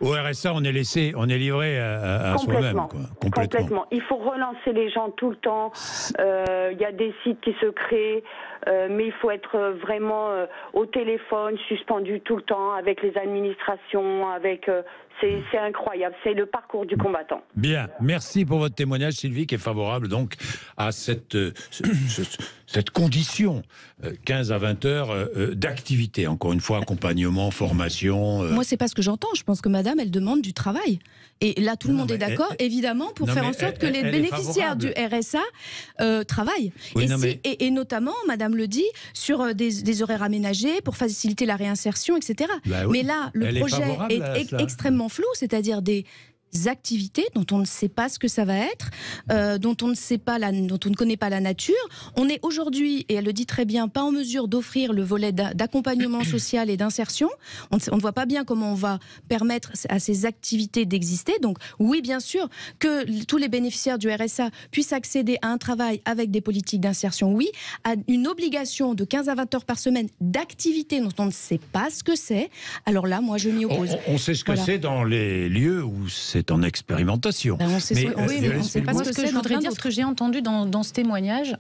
Au RSA, on est livré à soi-même. Complètement. Il faut relancer les gens tout le temps. Il y a des sites qui se créent, mais il faut être vraiment au téléphone, suspendu tout le temps, avec les administrations, c'est incroyable, c'est le parcours du combattant. Bien, merci pour votre témoignage, Sylvie, qui est favorable donc à cette condition, 15 à 20 heures d'activité. Encore une fois, accompagnement, formation. Moi, c'est pas ce que j'entends. Je pense que madame, elle demande du travail. Et là, tout le monde est d'accord, évidemment, pour faire en sorte que les bénéficiaires du RSA travaillent. Oui, et notamment, madame le dit, sur des horaires aménagés pour faciliter la réinsertion, etc. Bah oui. Mais là, le projet est extrêmement flou, c'est-à-dire des activités dont on ne sait pas ce que ça va être, dont on ne connaît pas la nature. On est aujourd'hui, et elle le dit très bien, pas en mesure d'offrir le volet d'accompagnement social et d'insertion. On ne voit pas bien comment on va permettre à ces activités d'exister. Donc oui, bien sûr, que tous les bénéficiaires du RSA puissent accéder à un travail avec des politiques d'insertion, oui, à une obligation de 15 à 20 heures par semaine d'activité dont on ne sait pas ce que c'est. Alors là, moi, je m'y oppose. On sait ce que c'est dans les lieux où c'est en expérimentation. On sait pas ce que je voudrais dire. Ce que j'ai entendu dans ce témoignage,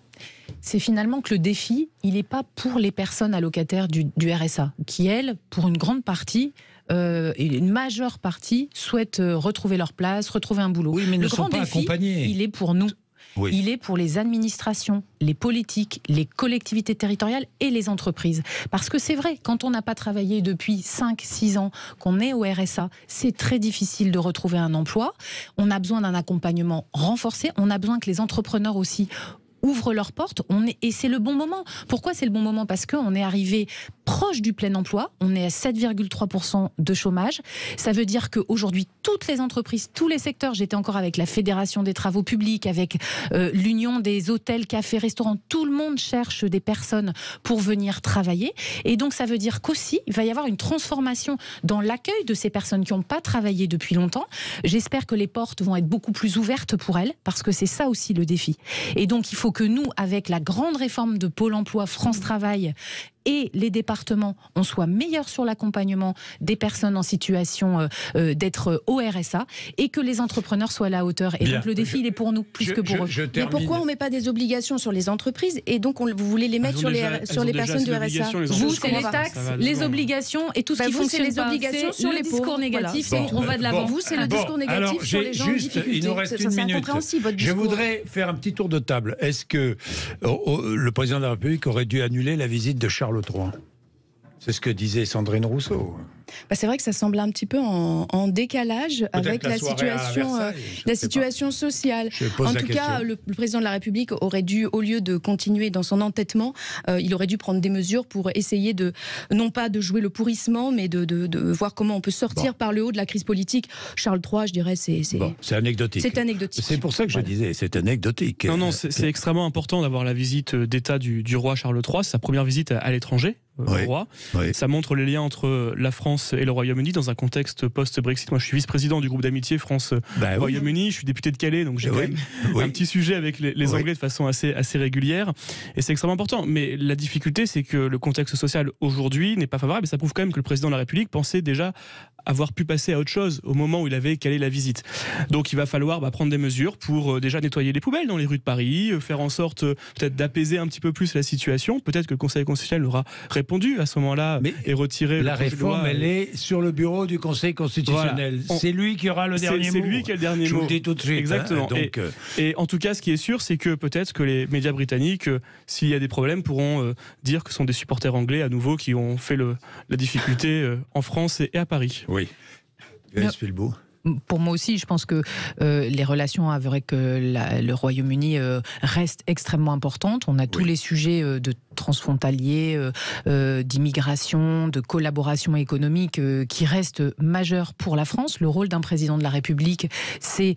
c'est finalement que le défi, il n'est pas pour les personnes allocataires du RSA, qui, elles, pour une grande partie, une majeure partie, souhaitent retrouver leur place, retrouver un boulot. Oui, mais le grand défi, il est pour nous. Oui. Il est pour les administrations, les politiques, les collectivités territoriales et les entreprises. Parce que c'est vrai, quand on n'a pas travaillé depuis 5-6 ans, qu'on est au RSA, c'est très difficile de retrouver un emploi. On a besoin d'un accompagnement renforcé. On a besoin que les entrepreneurs aussi ouvrent leurs portes, et c'est le bon moment. Pourquoi c'est le bon moment ? Parce qu'on est arrivé proche du plein emploi, on est à 7,3% de chômage. Ça veut dire qu'aujourd'hui, toutes les entreprises, tous les secteurs, j'étais encore avec la Fédération des travaux publics, avec l'Union des hôtels, cafés, restaurants, tout le monde cherche des personnes pour venir travailler. Et donc ça veut dire qu'aussi, il va y avoir une transformation dans l'accueil de ces personnes qui n'ont pas travaillé depuis longtemps. J'espère que les portes vont être beaucoup plus ouvertes pour elles, parce que c'est ça aussi le défi. Et donc il faut que nous, avec la grande réforme de Pôle emploi, France Travail et les départements, on soit meilleurs sur l'accompagnement des personnes en situation d'être au RSA, et que les entrepreneurs soient à la hauteur. Et donc le défi, il est pour nous, plus que pour eux. Mais pourquoi on ne met pas des obligations sur les entreprises, et donc vous voulez les mettre sur les personnes du RSA ? Vous, c'est les taxes, les obligations et tout ce qui fonctionne les obligations sur les discours négatifs, et on va de l'avant. Vous, c'est le discours négatif sur les gens en difficulté. Il nous reste une minute. Je voudrais faire un petit tour de table. Est-ce que le président de la République aurait dû annuler la visite de Charles III ? C'est ce que disait Sandrine Rousseau. C'est vrai que ça semble un petit peu en décalage avec la situation sociale. En tout cas, le président de la République aurait dû, au lieu de continuer dans son entêtement, il aurait dû prendre des mesures pour essayer non pas de jouer le pourrissement, mais de voir comment on peut sortir par le haut de la crise politique. Charles III, je dirais, c'est anecdotique. C'est anecdotique. C'est pour ça que je disais, c'est anecdotique. Non, c'est extrêmement important d'avoir la visite d'État du roi Charles III, sa première visite à l'étranger. Roi. Oui. Ça montre les liens entre la France et le Royaume-Uni dans un contexte post-Brexit. Moi, je suis vice-président du groupe d'amitié France-Royaume-Uni. Je suis député de Calais, donc j'ai quand même un petit sujet avec les Anglais de façon assez régulière. Et c'est extrêmement important. Mais la difficulté, c'est que le contexte social aujourd'hui n'est pas favorable. Et ça prouve quand même que le président de la République pensait déjà avoir pu passer à autre chose au moment où il avait calé la visite. Donc il va falloir prendre des mesures pour déjà nettoyer les poubelles dans les rues de Paris, faire en sorte peut-être d'apaiser un petit peu plus la situation. Peut-être que le Conseil constitutionnel aura répondu à ce moment-là et retiré la réforme. Elle est sur le bureau du Conseil constitutionnel. Voilà. C'est lui qui aura le dernier mot. C'est lui qui a le dernier mot. Je vous le dis tout de suite. Exactement. Et en tout cas, ce qui est sûr, c'est que peut-être que les médias britanniques, s'il y a des problèmes, pourront dire que ce sont des supporters anglais à nouveau qui ont fait la difficulté en France et à Paris. Oui. Pour moi aussi, je pense que les relations avec le Royaume-Uni restent extrêmement importantes. On a tous les sujets de transfrontaliers, d'immigration, de collaboration économique qui restent majeurs pour la France. Le rôle d'un président de la République, c'est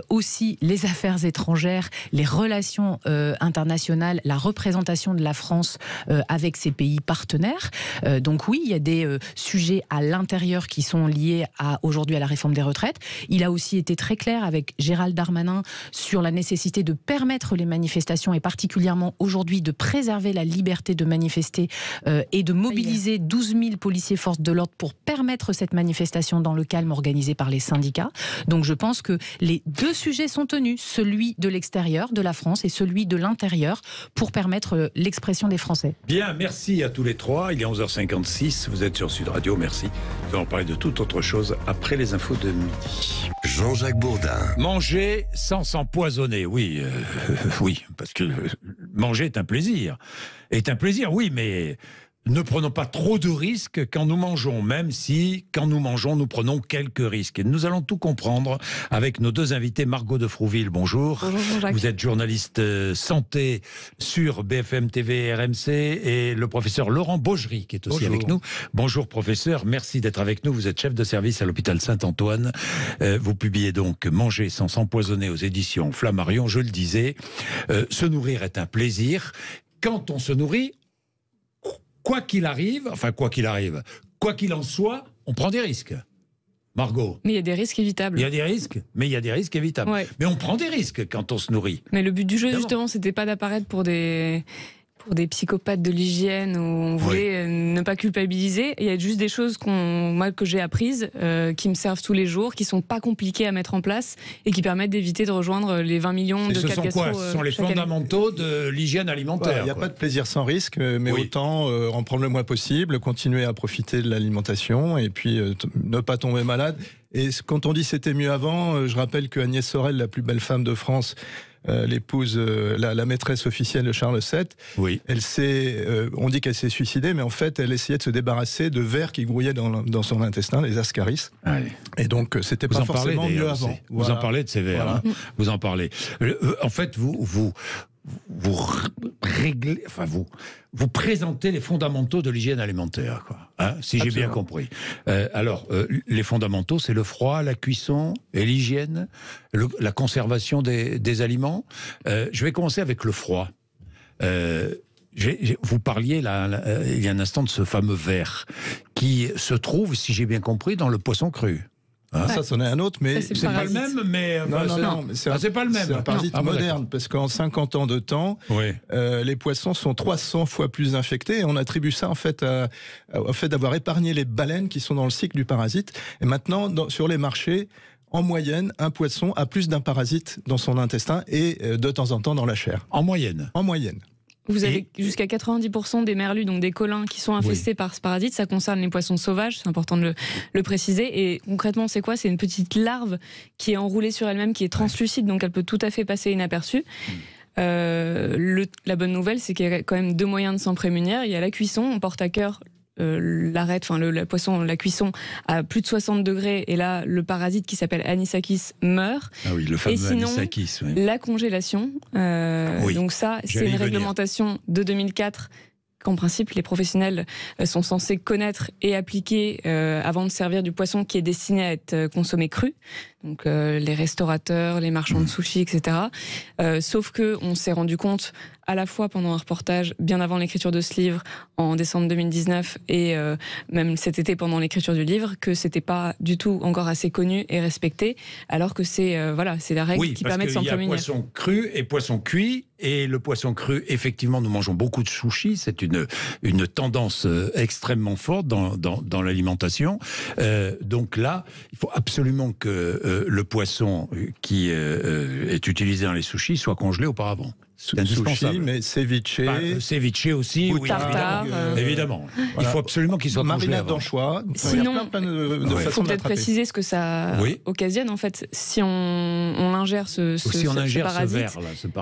aussi les affaires étrangères, les relations internationales, la représentation de la France avec ses pays partenaires. Donc oui, il y a des sujets à l'intérieur qui sont liés aujourd'hui à la réforme des retraites. Il a aussi été très clair avec Gérald Darmanin sur la nécessité de permettre les manifestations et particulièrement aujourd'hui de préserver la liberté liberté de manifester et de mobiliser 12 000 policiers forces de l'ordre pour permettre cette manifestation dans le calme organisée par les syndicats. Donc je pense que les deux sujets sont tenus, celui de l'extérieur de la France et celui de l'intérieur, pour permettre l'expression des Français. Bien, merci à tous les trois. Il est 11h56, vous êtes sur Sud Radio, merci. Nous allons parler de toute autre chose après les infos de midi. Jean-Jacques Bourdin. Manger sans s'empoisonner, oui, oui, parce que manger est un plaisir. Est un plaisir, oui, mais ne prenons pas trop de risques quand nous mangeons, même si, quand nous mangeons, nous prenons quelques risques. Et nous allons tout comprendre avec nos deux invités. Margot de Frouville, bonjour. Bonjour Jean-Jacques. Vous êtes journaliste santé sur BFM TV RMC, et le professeur Laurent Baugerie qui est aussi avec nous. Bonjour professeur, merci d'être avec nous. Vous êtes chef de service à l'hôpital Saint-Antoine. Vous publiez donc Manger sans s'empoisonner aux éditions Flammarion. Je le disais, se nourrir est un plaisir. Quand on se nourrit, quoi qu'il arrive, quoi qu'il en soit, on prend des risques. Margot. Mais il y a des risques évitables. Il y a des risques, mais il y a des risques évitables. Ouais. Mais on prend des risques quand on se nourrit. Mais le but du jeu, Évidemment. justement, c'était pas d'apparaître pour des psychopathes de l'hygiène où on voulait ne pas culpabiliser. Il y a juste des choses que j'ai apprises, qui me servent tous les jours, qui sont pas compliquées à mettre en place et qui permettent d'éviter de rejoindre les 20 millions de cas de gastro. Ce sont les fondamentaux de l'hygiène alimentaire. Il n'y a pas de plaisir sans risque, mais autant en prendre le moins possible, continuer à profiter de l'alimentation et puis ne pas tomber malade. Et quand on dit c'était mieux avant, je rappelle que Agnès Sorel, la plus belle femme de France, l'épouse, la maîtresse officielle de Charles VII, on dit qu'elle s'est suicidée, mais en fait elle essayait de se débarrasser de vers qui grouillaient dans son intestin, les ascaris. Et donc c'était pas forcément mieux avant. Vous en parlez de ces vers, hein. Vous en parlez. En fait, vous réglez, vous présentez les fondamentaux de l'hygiène alimentaire, quoi, hein, si j'ai bien compris. Alors, les fondamentaux, c'est le froid, la cuisson et l'hygiène, la conservation des aliments. Je vais commencer avec le froid. Vous parliez là, il y a un instant de ce fameux ver qui se trouve, si j'ai bien compris, dans le poisson cru. Hein, ça, c'en est un autre, mais c'est pas le même. Mais c'est pas le même. C'est un parasite moderne, parce qu'en 50 ans de temps, les poissons sont 300 fois plus infectés. Et on attribue ça en fait au fait d'avoir épargné les baleines qui sont dans le cycle du parasite. Et maintenant, sur les marchés, en moyenne, un poisson a plus d'un parasite dans son intestin et de temps en temps dans la chair. En moyenne. En moyenne. Vous avez jusqu'à 90% des merlus, donc des colins, qui sont infestés par ce parasite. Ça concerne les poissons sauvages, c'est important de le préciser. Et concrètement, c'est quoi ? C'est une petite larve qui est enroulée sur elle-même, qui est translucide, donc elle peut tout à fait passer inaperçue. La bonne nouvelle, c'est qu'il y a quand même deux moyens de s'en prémunir. Il y a la cuisson, on porte à cœur le poisson, la cuisson à plus de 60 degrés, et là le parasite qui s'appelle Anisakis meurt. Ah oui, le fameux et sinon, Anisakis. La congélation, donc ça c'est une réglementation de 2004 qu'en principe les professionnels sont censés connaître et appliquer avant de servir du poisson qui est destiné à être consommé cru. Donc les restaurateurs, les marchands de sushi, etc. Sauf que on s'est rendu compte à la fois pendant un reportage bien avant l'écriture de ce livre en décembre 2019 et même cet été pendant l'écriture du livre que c'était pas du tout encore assez connu et respecté, alors que c'est la règle qui permet de s'en prémunir. Oui, parce qu'il y a poisson cru et poisson cuit, et le poisson cru, effectivement, nous mangeons beaucoup de sushi, c'est une tendance extrêmement forte dans l'alimentation. Donc là, il faut absolument que le poisson qui est utilisé dans les sushis soit congelé auparavant. C'est indispensable. Sushi, mais ceviche. Ceviche aussi, oui, tartare, évidemment. Il faut absolument qu'il soit congelé. Marinade d'anchois. Sinon, il faut peut-être préciser ce que ça occasionne. En fait, si on ingère ce parasite,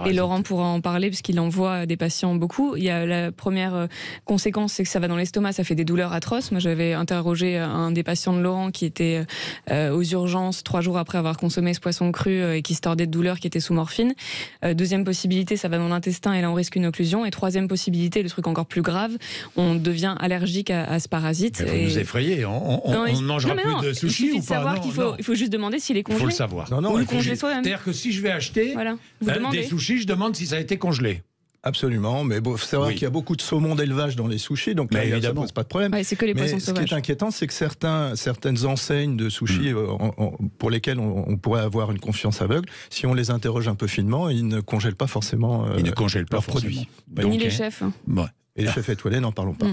et Laurent pourra en parler parce qu'il en voit des patients beaucoup, il y a la première conséquence, c'est que ça va dans l'estomac, ça fait des douleurs atroces. Moi, j'avais interrogé un des patients de Laurent qui était aux urgences 3 jours après avoir consommé ce poisson cru et qui se tordait de douleur, qui était sous morphine. Deuxième possibilité, ça va dans l'intestin et là on risque une occlusion. Et troisième possibilité, le truc encore plus grave, on devient allergique à ce parasite. Vous nous effrayez, on ne mangera plus de sushi. Il suffit de savoir il faut juste demander s'il est congelé. Il faut le savoir. Ou le congeler soi-même. C'est-à-dire que si je vais acheter des sushis, je demande si ça a été congelé. Absolument, mais il faut savoir qu'il y a beaucoup de saumon d'élevage dans les sushis, donc là, ça ne pose pas de problème. C'est que les poissons sauvages. Ce qui est inquiétant, c'est que certaines enseignes de sushis pour lesquelles on pourrait avoir une confiance aveugle, si on les interroge un peu finement, ils ne congèlent pas forcément leurs produits. Ni les chefs. Et les chefs étoilés, n'en parlons pas.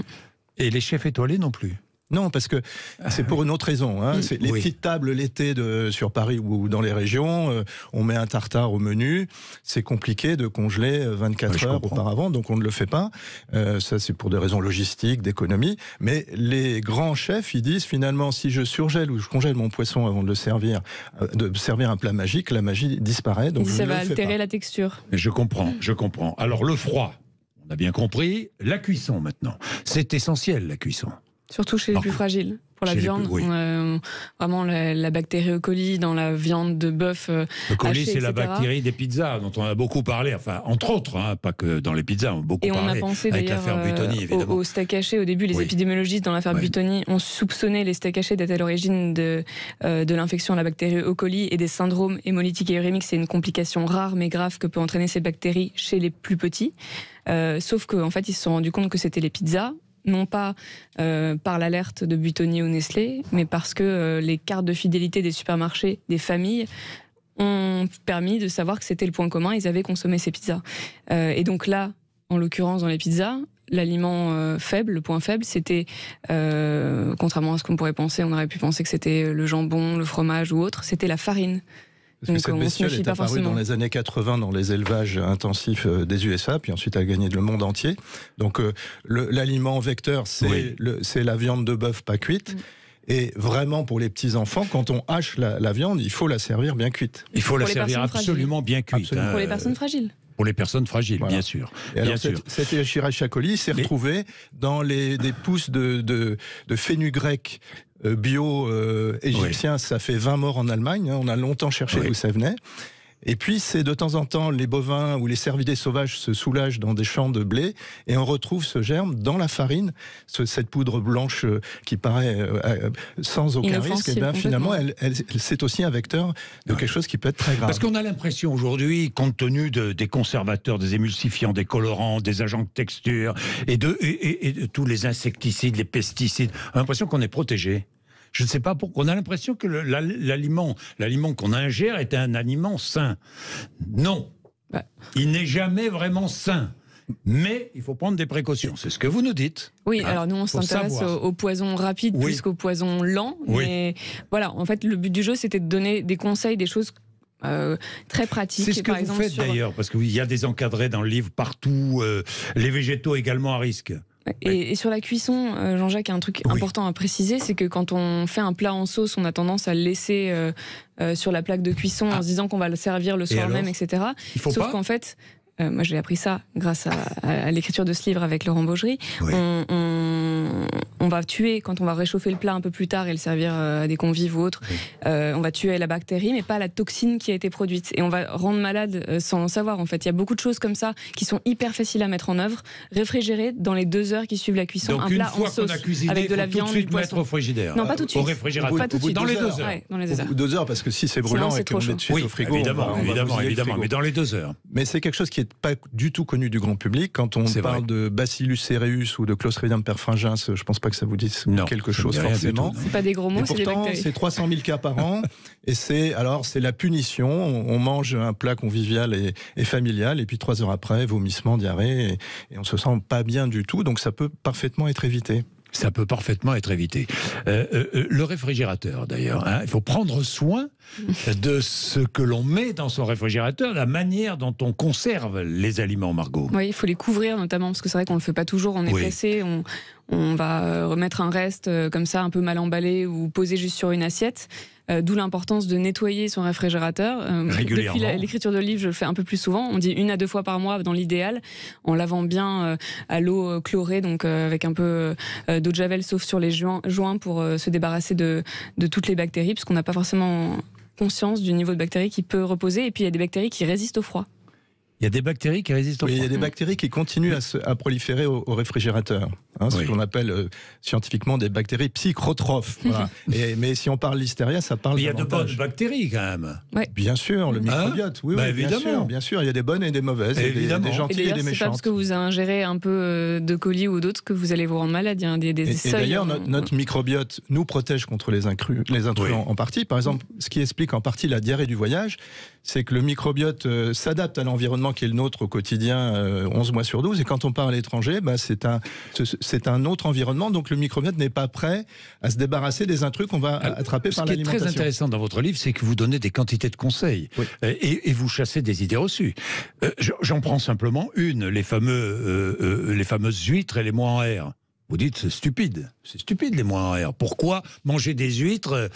Et les chefs étoilés non plus. Non, parce que c'est pour une autre raison. Hein. C'est les petites tables l'été sur Paris ou dans les régions, on met un tartare au menu. C'est compliqué de congeler 24 heures auparavant, donc on ne le fait pas. Ça, c'est pour des raisons logistiques, d'économie. Mais les grands chefs, ils disent finalement, si je surgèle ou je congèle mon poisson avant de servir un plat magique, la magie disparaît. Donc ça va altérer la texture. Je comprends. Alors le froid, on a bien compris. La cuisson maintenant, c'est essentiel la cuisson. Surtout chez les plus fragiles. Pour la viande, vraiment la bactérie E. coli dans la viande de bœuf. E. coli, c'est la bactérie des pizzas dont on a beaucoup parlé, enfin entre autres, pas que dans les pizzas, on a beaucoup parlé. Et on a pensé avec l'affaire Buitoni, évidemment. Au steak haché. Au début, les épidémiologistes dans l'affaire Buitoni ont soupçonné les steaks hachés d'être à l'origine de l'infection à la bactérie E. coli et des syndromes hémolytiques et urémiques. C'est une complication rare mais grave que peut entraîner ces bactéries chez les plus petits. Sauf qu'en fait, ils se sont rendus compte que c'était les pizzas. Non pas par l'alerte de Buitoni ou Nestlé, mais parce que les cartes de fidélité des supermarchés, des familles, ont permis de savoir que c'était le point commun, ils avaient consommé ces pizzas. Et donc là, en l'occurrence dans les pizzas, l'aliment faible, le point faible, c'était, contrairement à ce qu'on pourrait penser, on aurait pu penser que c'était le jambon, le fromage ou autre, c'était la farine. Parce que cette bestiole est apparue dans les années 80 dans les élevages intensifs des USA, puis ensuite a gagné le monde entier. Donc l'aliment vecteur, c'est la viande de bœuf pas cuite. Et vraiment, pour les petits-enfants, quand on hache la viande, il faut la servir bien cuite. Il faut la servir absolument bien cuite. Pour les personnes fragiles. Pour les personnes fragiles, bien sûr. Et alors, cette Escherichia coli s'est retrouvée dans des pousses de fenugrec bio égyptien. Ça fait 20 morts en Allemagne. On a longtemps cherché d'où ça venait. Et puis, c'est de temps en temps, les bovins ou les cervidés sauvages se soulagent dans des champs de blé et on retrouve ce germe dans la farine, cette poudre blanche qui paraît sans aucun risque. Et bien finalement, c'est aussi un vecteur de quelque chose qui peut être très grave. Parce qu'on a l'impression aujourd'hui, compte tenu des conservateurs, des émulsifiants, des colorants, des agents de texture et de tous les insecticides, les pesticides, on a l'impression qu'on est protégé. Je ne sais pas pourquoi. On a l'impression que l'aliment qu'on ingère est un aliment sain. Non, il n'est jamais vraiment sain. Mais il faut prendre des précautions. C'est ce que vous nous dites. Oui, alors nous on s'intéresse au poison rapide plus qu'au poison lent. Mais voilà, en fait, le but du jeu, c'était de donner des conseils, des choses très pratiques. C'est ce que vous faites d'ailleurs, parce qu'il y a des encadrés dans le livre partout, les végétaux également à risque. Et sur la cuisson, Jean-Jacques, il y a un truc important à préciser, c'est que quand on fait un plat en sauce, on a tendance à le laisser sur la plaque de cuisson en se disant qu'on va le servir le soir même, etc. Sauf qu'en fait, moi j'ai appris ça grâce à l'écriture de ce livre avec Laurent Baugerie, on va tuer, quand on va réchauffer le plat un peu plus tard et le servir à des convives ou autres, on va tuer la bactérie, mais pas la toxine qui a été produite. Et on va rendre malade sans le savoir, en fait. Il y a beaucoup de choses comme ça qui sont hyper faciles à mettre en œuvre. Réfrigérer dans les 2 heures qui suivent la cuisson. Donc un plat en sauce avec de la viande, tout de suite mettre au frigidaire. Non, pas tout de suite. Au réfrigérateur. Pas tout de suite. Dans les 2 heures. Ouais, dans les 2 heures. 2 heures, parce que si c'est brûlant et qu'on met dessus au frigo, évidemment, mais dans les 2 heures. Mais c'est quelque chose qui n'est pas du tout connu du grand public. Quand on parle de Bacillus cereus ou de Clostridium perfringens, je ne pense pas que ça vous dise quelque chose forcément. C'est pas des gros mots, c'est des bactéries. C'est 300 000 cas par an et c'est la punition. On mange un plat convivial et familial et puis 3 heures après, vomissement, diarrhée et on se sent pas bien du tout. Donc ça peut parfaitement être évité. Ça peut parfaitement être évité. Le réfrigérateur, d'ailleurs, il faut prendre soin de ce que l'on met dans son réfrigérateur, la manière dont on conserve les aliments, Margot. Oui, il faut les couvrir notamment, parce que c'est vrai qu'on ne le fait pas toujours, on est pressé, on va remettre un reste comme ça, un peu mal emballé ou posé juste sur une assiette. D'où l'importance de nettoyer son réfrigérateur. Régulièrement. Depuis l'écriture de livre, je le fais un peu plus souvent. On dit 1 à 2 fois par mois dans l'idéal, en lavant bien à l'eau chlorée, donc avec un peu d'eau de javel, sauf sur les joints pour se débarrasser de toutes les bactéries, parce qu'on n'a pas forcément conscience du niveau de bactéries qui peut reposer. Et puis il y a des bactéries qui résistent au froid. Il y a des bactéries qui résistent au froid. Il y a des bactéries qui continuent à proliférer au réfrigérateur. ce qu'on appelle scientifiquement des bactéries psychotrophes. Voilà. Mais si on parle listeria, ça parle. Il y a davantage. de bonnes bactéries quand même. Ouais. Bien sûr, le microbiote. Oui, évidemment. Bien sûr, il y a des bonnes et des mauvaises, et des gentilles et des méchantes. C'est pas parce que vous ingérez un peu de colis ou d'autres que vous allez vous rendre malade. Il y a des seuils. Et d'ailleurs, notre microbiote nous protège contre les intrus en partie. Par exemple, ce qui explique en partie la diarrhée du voyage, c'est que le microbiote s'adapte à l'environnement qui est le nôtre au quotidien 11 mois sur 12. Et quand on part à l'étranger, c'est un autre environnement. Donc le microbiote n'est pas prêt à se débarrasser des intrus qu'on va attraper par l'alimentation. Ce qui est très intéressant dans votre livre, c'est que vous donnez des quantités de conseils et vous chassez des idées reçues. J'en prends simplement une, les fameuses huîtres et les mois en R. Vous dites c'est stupide les mois en R. Pourquoi manger des huîtres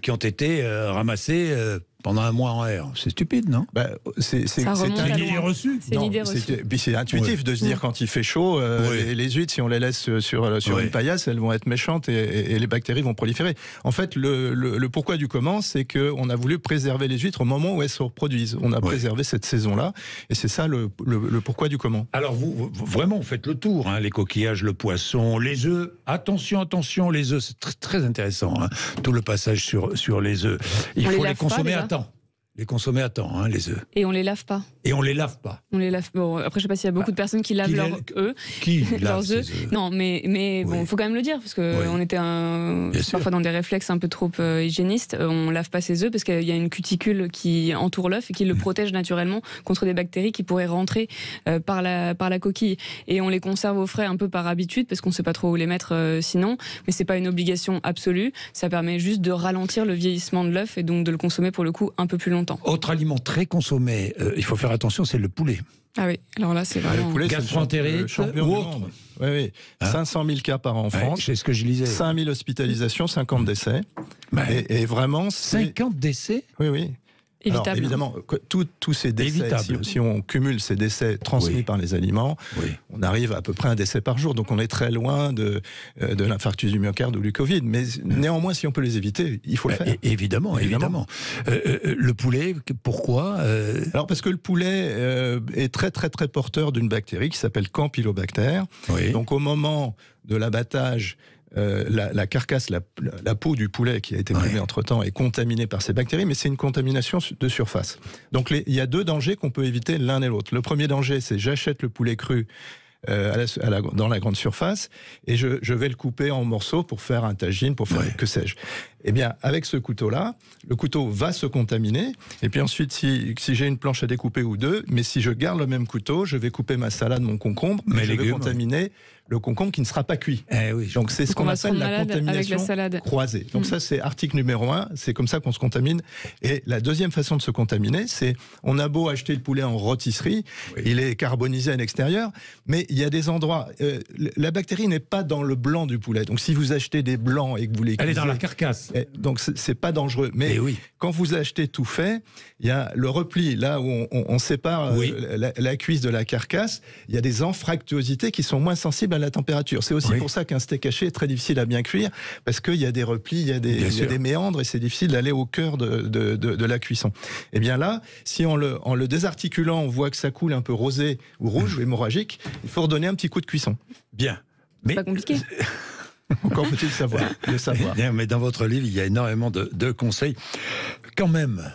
qui ont été ramassées pendant un mois en R? C'est stupide, non? C'est une idée reçue. C'est intuitif de se dire quand il fait chaud, les huîtres, si on les laisse sur une paillasse, elles vont être méchantes et les bactéries vont proliférer. En fait, le pourquoi du comment, c'est qu'on a voulu préserver les huîtres au moment où elles se reproduisent. On a préservé cette saison-là, et c'est ça le pourquoi du comment. Alors vous vraiment, vous faites le tour, hein, les coquillages, le poisson, les œufs. Attention, les œufs, c'est très intéressant, hein, tout le passage sur les œufs. Il faut les consommer à temps. Les consommer à temps, hein, les œufs. Et on les lave pas. On les lave. Bon, après, je sais pas s'il y a beaucoup de personnes qui lavent leurs œufs. Qui leurs œufs. Non, mais bon, il faut quand même le dire, parce qu'on était parfois dans des réflexes un peu trop hygiénistes. On lave pas ses œufs parce qu'il y a une cuticule qui entoure l'œuf et qui le protège naturellement contre des bactéries qui pourraient rentrer par la coquille. Et on les conserve au frais un peu par habitude, parce qu'on sait pas trop où les mettre sinon. Mais c'est pas une obligation absolue. Ça permet juste de ralentir le vieillissement de l'œuf et donc de le consommer pour le coup un peu plus longtemps. Autre aliment très consommé, il faut faire attention, c'est le poulet. Ah oui, alors là c'est vraiment... Le poulet, gastro-entérite, le champion du monde. Oui. 500 000 cas par an en France. C'est ce que je lisais. 5 000 hospitalisations, 50 décès. Et vraiment... 50 décès ? Oui. Alors, évidemment, tous ces décès, si on cumule ces décès transmis par les aliments, on arrive à peu près à un décès par jour. Donc on est très loin de l'infarctus du myocarde ou du Covid. Mais néanmoins, si on peut les éviter, il faut le faire. Évidemment. Le poulet, pourquoi Alors parce que le poulet est très très très porteur d'une bactérie qui s'appelle Campylobacter. Donc au moment de l'abattage, la carcasse, la peau du poulet qui a été brûlée entre-temps est contaminée par ces bactéries, mais c'est une contamination de surface. Donc il y a deux dangers qu'on peut éviter l'un et l'autre. Le premier danger, c'est j'achète le poulet cru dans la grande surface et je vais le couper en morceaux pour faire un tagine, pour faire que sais-je. Eh bien, avec ce couteau-là, le couteau va se contaminer. Et puis ensuite, si j'ai une planche à découper ou deux, mais si je garde le même couteau, je vais couper ma salade, mon concombre, mais je vais contaminer le concombre qui ne sera pas cuit. Donc c'est ce qu'on appelle la contamination croisée. Donc ça, c'est article numéro 1. C'est comme ça qu'on se contamine. Et la deuxième façon de se contaminer, c'est on a beau acheter le poulet en rôtisserie, il est carbonisé à l'extérieur, mais il y a des endroits. La bactérie n'est pas dans le blanc du poulet. Donc si vous achetez des blancs et que vous les cuisez, elle est dans la carcasse. Donc c'est pas dangereux. Mais quand vous achetez tout fait, il y a le repli, là où on sépare la cuisse de la carcasse, il y a des anfractuosités qui sont moins sensibles à la température. C'est aussi pour ça qu'un steak haché est très difficile à bien cuire, parce qu'il y a des replis, il y a des méandres, et c'est difficile d'aller au cœur de la cuisson. Et bien là, si en le désarticulant, on voit que ça coule un peu rosé ou rouge ou hémorragique, il faut redonner un petit coup de cuisson. Bien. C'est pas compliqué. Encore faut-il le savoir. Mais dans votre livre, il y a énormément de conseils. Quand même,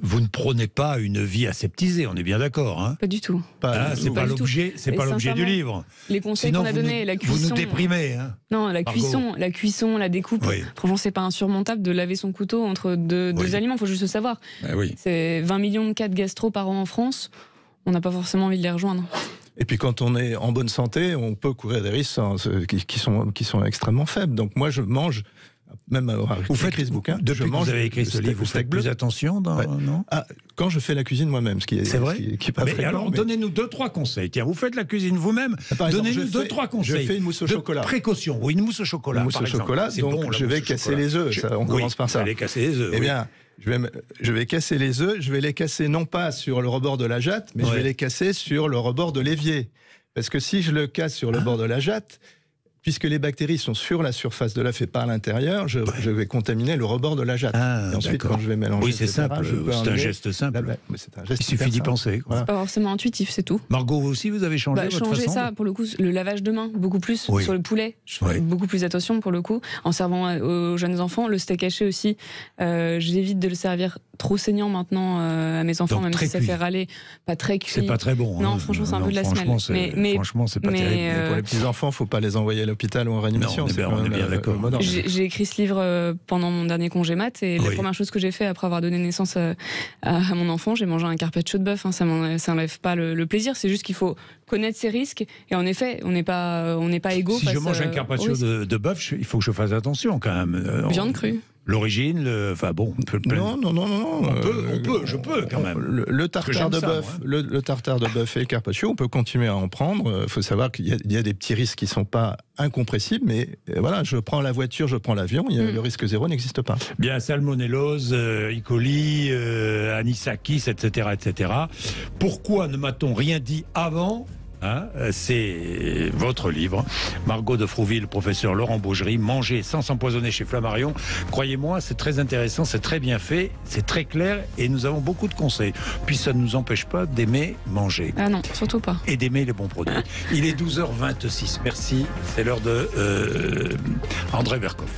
vous ne prônez pas une vie aseptisée, on est bien d'accord, hein? Pas du tout. C'est pas l'objet du livre. Les conseils qu'on a donnés, la cuisson. Vous nous déprimez, hein? Non, la cuisson, la découpe. Franchement, c'est pas insurmontable de laver son couteau entre deux aliments. Il faut juste le savoir. C'est 20 millions de cas de gastro par an en France. On n'a pas forcément envie de les rejoindre. Et puis quand on est en bonne santé, on peut courir des risques qui sont extrêmement faibles. Donc moi je mange, même vous faites ce bouquin, depuis que vous avez écrit ce livre, vous faites plus attention non quand je fais la cuisine moi-même, ce qui est vrai. Qui est pas fréquent. Alors donnez-nous 2-3 conseils. Tiens, vous faites la cuisine vous-même. Donnez-nous 2-3 conseils. Je fais une mousse au chocolat. Précaution. Oui, une mousse au chocolat. Une mousse au chocolat. Donc je vais casser les œufs. On commence par ça. Vous allez casser les œufs. Eh bien. Je vais casser les œufs, je vais les casser non pas sur le rebord de la jatte, mais je vais les casser sur le rebord de l'évier. Parce que si je le casse sur le bord de la jatte, puisque les bactéries sont sur la surface de l'œuf et pas à l'intérieur, je vais contaminer le rebord de la jatte. Et ensuite, quand je vais mélanger, oui, c'est simple. C'est un geste simple. Il suffit d'y penser. C'est pas forcément intuitif, c'est tout. Margot, vous aussi, vous avez changé votre façon ça, pour le coup, le lavage de mains, beaucoup plus sur le poulet. Je fais beaucoup plus attention, pour le coup. En servant aux jeunes enfants, le steak haché aussi, j'évite de le servir trop saignant maintenant à mes enfants, même si ça fait râler. Pas très cuit. C'est pas très bon. Non, franchement, c'est un peu de la semelle. Franchement, c'est pas terrible. Mais pour les petits enfants, faut pas les envoyer à l'hôpital ou en réanimation. Non, on est bien d'accord. J'ai écrit ce livre pendant mon dernier congé mat, et la première chose que j'ai fait après avoir donné naissance à mon enfant, j'ai mangé un carpaccio de bœuf. Ça n'enlève pas le plaisir, c'est juste qu'il faut connaître ses risques, et en effet, on n'est pas égaux. Si je mange un carpaccio de bœuf, il faut que je fasse attention quand même. Viande crue. L'origine, enfin bon, non. Je peux quand même. Le tartare de bœuf, le tartare de bœuf et le carpaccio, on peut continuer à en prendre. Il faut savoir qu'il y a des petits risques qui sont pas incompressibles, mais voilà, je prends la voiture, je prends l'avion, le risque zéro n'existe pas. Bien, salmonellose, E. coli, anisakis, etc., etc. Pourquoi ne m'a-t-on rien dit avant ? C'est votre livre, Margot de Frouville, professeur Laurent Bougerie, Manger sans s'empoisonner chez Flammarion. Croyez-moi, c'est très intéressant, c'est très bien fait, c'est très clair, et nous avons beaucoup de conseils. Puis ça ne nous empêche pas d'aimer manger. Ah non, surtout pas. Et d'aimer les bons produits. Il est 12h26, merci, c'est l'heure de André Berkoff.